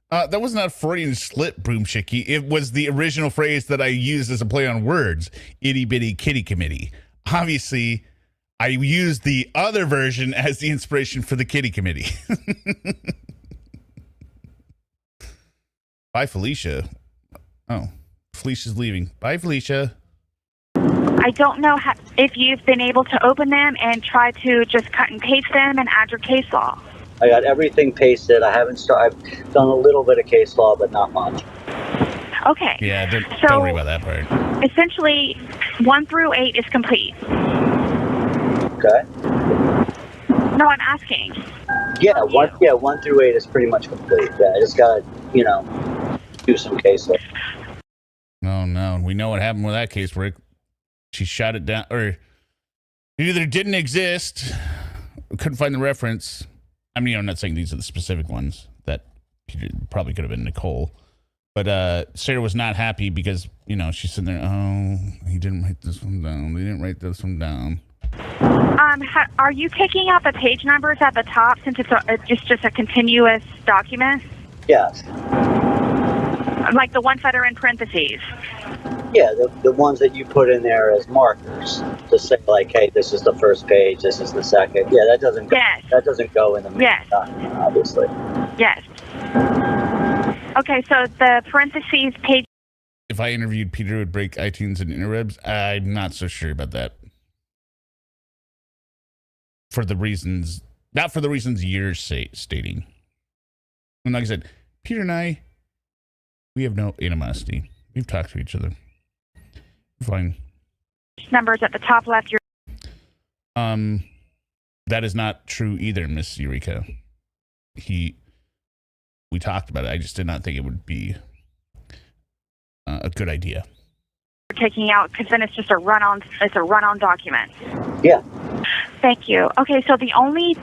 That was not Freudian slip, Broom Chicky. It was the original phrase that I used as a play on words, Itty Bitty Kitty Committee. Obviously, I used the other version as the inspiration for the Kitty Committee. Bye, Felicia. Oh, Felicia's leaving. Bye, Felicia. I don't know if you've been able to open them and try to just cut and paste them and add your case law. I got everything pasted. I've done a little bit of case law, but not much. Okay. Yeah, don't worry about that part. Essentially, 1 through 8 is complete. Okay. No, I'm asking. Yeah, 1 through 8 is pretty much complete. Yeah, I just gotta, do some case law. Oh no, we know what happened with that case, Rick. She shot it down, or it either didn't exist, couldn't find the reference. I mean, I'm not saying these are the specific ones. That probably could have been Nicole. But Sarah was not happy because, she's sitting there, oh, he didn't write this one down. They didn't write this one down. Are you taking out the page numbers at the top since it's just a continuous document? Yes. Like the ones that are in parentheses? Yeah, the ones that you put in there as markers to say, like, hey, this is the first page, this is the second. Yeah, that doesn't go, yes. That doesn't go in the main document, obviously. Yes. Okay, so the parentheses page... If I interviewed Peter, it would break iTunes and interwebs. I'm not so sure about that. Not for the reasons you're stating. And like I said, Peter and I, we have no animosity. We've talked to each other. We're fine. Numbers at the top left. That is not true either, Miss Eureka. We talked about it. I just did not think it would be a good idea. Taking out, because then it's just a run-on document. Yeah. Thank you. Okay, so the only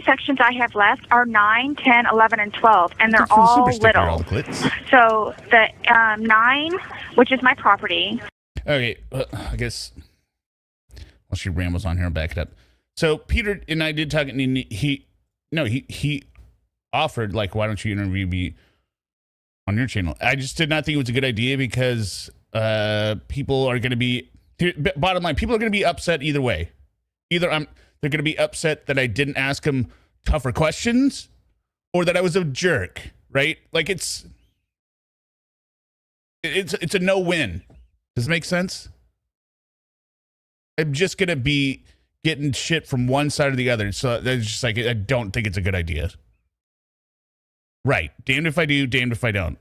sections I have left are 9, 10, 11, and 12, and they're all Super sticker, all little. the clits. So the 9, which is my property. Okay, I guess while she rambles on here, I'll back it up. So Peter and I did talk, and he offered, like, why don't you interview me on your channel? I just did not think it was a good idea because people are going to be, bottom line, people are going to be upset either way. Either they're going to be upset that I didn't ask them tougher questions, or that I was a jerk, right? Like it's a no-win. Does it make sense? I'm just going to be getting shit from one side or the other. So it's just like, I don't think it's a good idea. Right. Damned if I do, damned if I don't.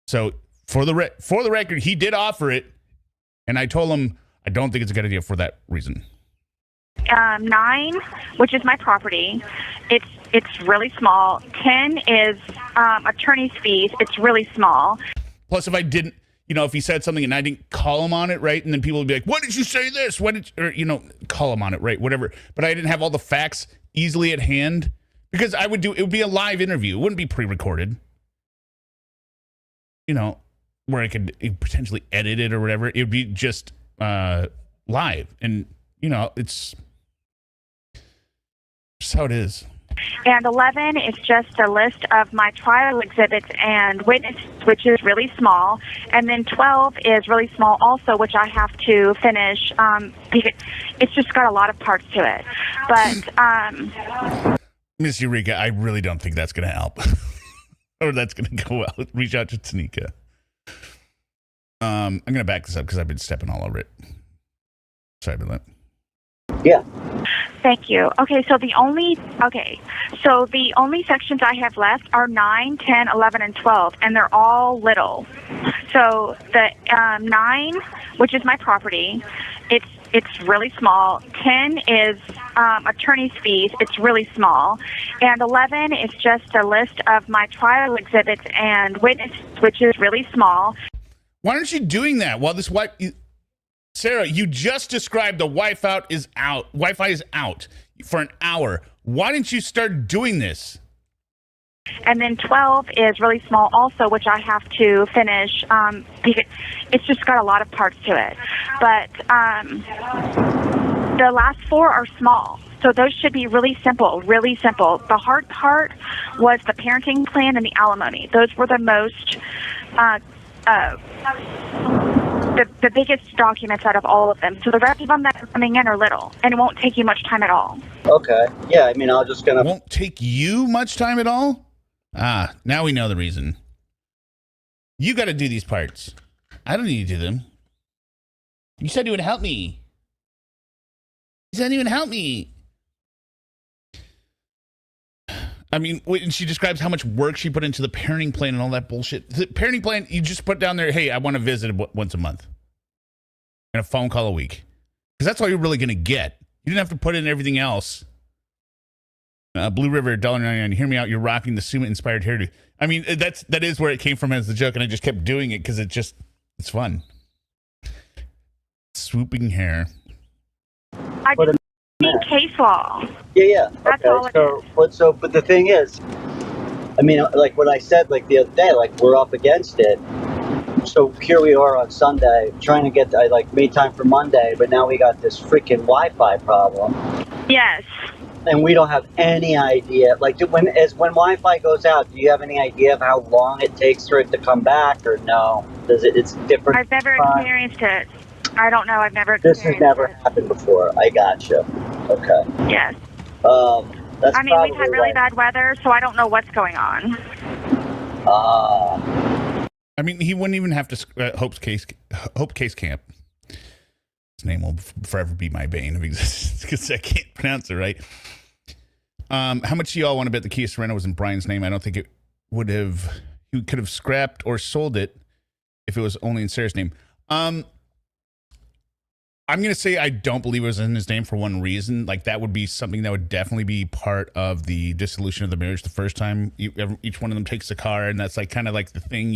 So for the record, he did offer it, and I told him I don't think it's a good idea for that reason. 9, which is my property. It's really small. 10 is attorney's fees. It's really small. Plus, if I didn't, if he said something and I didn't call him on it, right, and then people would be like, "Why did you say this? Call him on it, right? Whatever." But I didn't have all the facts easily at hand because it would be a live interview. It wouldn't be pre-recorded. Where I could potentially edit it or whatever. It would be just live, and it's just how it is. And 11 is just a list of my trial exhibits and witnesses, which is really small. And then 12 is really small also, which I have to finish because it's just got a lot of parts to it. But Miss Eureka, I really don't think that's going to help. Or that's going to go well. Reach out to Tanika. I'm going to back this up because I've been stepping all over it. Sorry about that. Yeah. Thank you. Okay, so the only sections I have left are 9, 10, 11, and 12, and they're all little. So the 9, which is my property, it's really small. 10 is attorney's fees. It's really small. And 11 is just a list of my trial exhibits and witnesses, which is really small. Why aren't you doing that while this wife... Sarah, you just described the Wi-Fi is out for an hour. Why didn't you start doing this? And then 12 is really small also, which I have to finish because it's just got a lot of parts to it. But the last 4 are small. So those should be really simple, really simple. The hard part was the parenting plan and the alimony. Those were the most... the biggest documents out of all of them. So the rest of them that are coming in are little, and it won't take you much time at all. Okay. Yeah, I mean, I'll just gonna... It won't take you much time at all? Ah, now we know the reason. You got to do these parts. I don't need to do them. You said you would help me. You said you would help me. I mean, and she describes how much work she put into the parenting plan and all that bullshit. The parenting plan, you just put down there, hey, I want to visit once a month. And a phone call a week. Because that's all you're really going to get. You didn't have to put in everything else. Blue River, $1.99. Hear me out. You're rocking the Suma-inspired hairdo. I mean, that is where it came from as the joke, and I just kept doing it because it's fun. Swooping hair. I just need case law. Yeah. That's okay. all it is. But the thing is, I mean, like what I said, like the other day, like we're up against it. So here we are on Sunday trying to get, I made time for Monday, but now we got this freaking Wi-Fi problem. Yes. And we don't have any idea. Like when Wi-Fi goes out, do you have any idea of how long it takes for it to come back, or no? It's different? I've never experienced it. I don't know. I've never experienced This has never happened before. I gotcha. Okay. Yes. That's I mean, we've had really bad weather, so I don't know what's going on. I mean, he wouldn't even have to Hope Case Camp. His name will forever be my bane of existence because I can't pronounce it right. How much do y'all want to bet the Kia Sorento was in Brian's name? I don't think it would have. He could have scrapped or sold it if it was only in Sarah's name. I'm going to say I don't believe it was in his name for one reason. Like, that would be something that would definitely be part of the dissolution of the marriage the first time each one of them takes a car, and that's kind of like the thing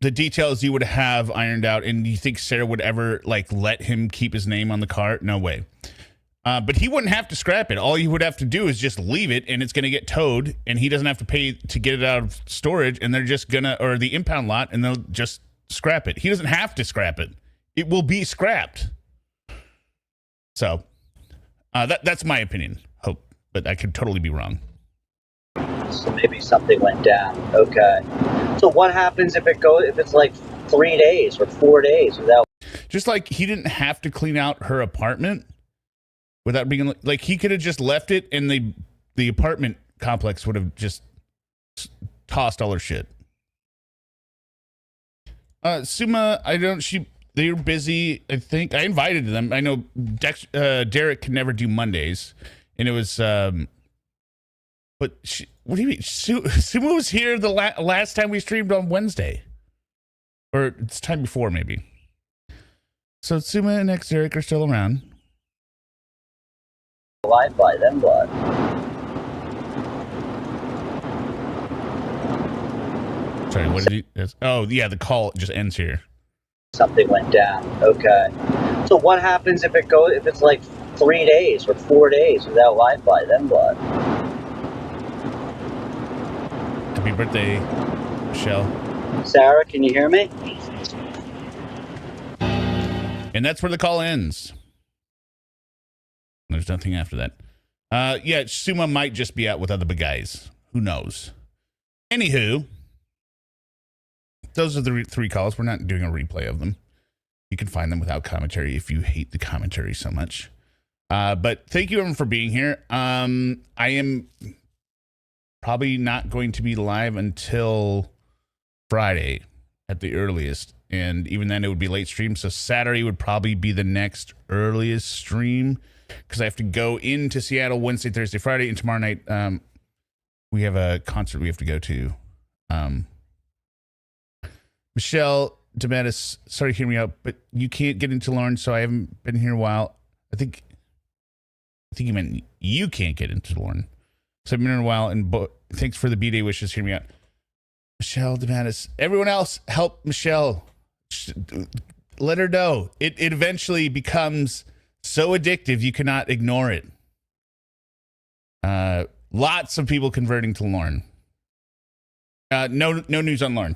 the details you would have ironed out, and you think Sarah would ever like let him keep his name on the car? No way. But he wouldn't have to scrap it. All you would have to do is just leave it, and it's going to get towed, and he doesn't have to pay to get it out of storage, and they're just gonna, or the impound lot, and they'll just scrap it. He doesn't have to scrap it. It will be scrapped. So that's my opinion. Hope, but I could totally be wrong. So maybe something went down. Okay. So what happens if it's like 3 days or 4 days without? Just like he didn't have to clean out her apartment without being like, he could have just left it, and the apartment complex would have just tossed all her shit. Suma, they're busy. I think I invited them. I know Derek can never do Mondays, and it was but what do you mean? Suma was here the last time we streamed on Wednesday, or it's time before maybe. So Suma and Derek are still around. Wi-Fi, then what? Sorry, what did he? Oh yeah, the call just ends here. Something went down. Okay. So what happens if it's like 3 days or 4 days without Wi-Fi? Then what? Happy birthday, Michelle. Sarah, can you hear me? And that's where the call ends. There's nothing after that. Yeah, Suma might just be out with other big guys. Who knows? Anywho, those are the three calls. We're not doing a replay of them. You can find them without commentary if you hate the commentary so much. But thank you everyone for being here. I am probably not going to be live until Friday at the earliest. And even then it would be late stream. So Saturday would probably be the next earliest stream, because I have to go into Seattle Wednesday, Thursday, Friday, and tomorrow night we have a concert we have to go to. Michelle DeMattis, sorry to hear me out, but you can't get into Lauren, so I haven't been here a while. I think you meant you can't get into Lauren. So I've been here a while, and thanks for the B-Day wishes. Hear me out. Michelle DeMattis. Everyone else, help Michelle. Let her know. It eventually becomes so addictive you cannot ignore it. Lots of people converting to Lauren. No news on Lauren.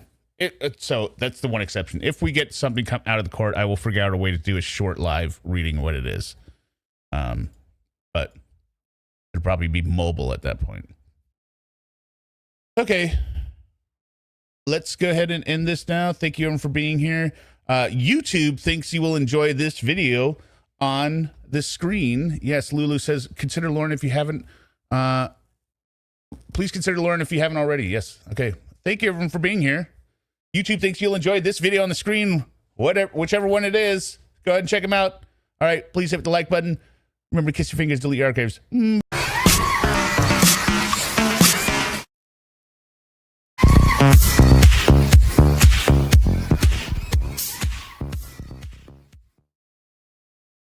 So that's the one exception. If we get something come out of the court, I will figure out a way to do a short live reading of what it is. But it'll probably be mobile at that point. Okay. Let's go ahead and end this now. Thank you everyone for being here. YouTube thinks you will enjoy this video on the screen. Yes, Lulu says, consider Lauren if you haven't. Please consider Lauren if you haven't already. Yes. Okay. Thank you everyone for being here. YouTube thinks you'll enjoy this video on the screen, whichever one it is. Go ahead and check them out. All right. Please hit the like button. Remember to kiss your fingers, delete your archives.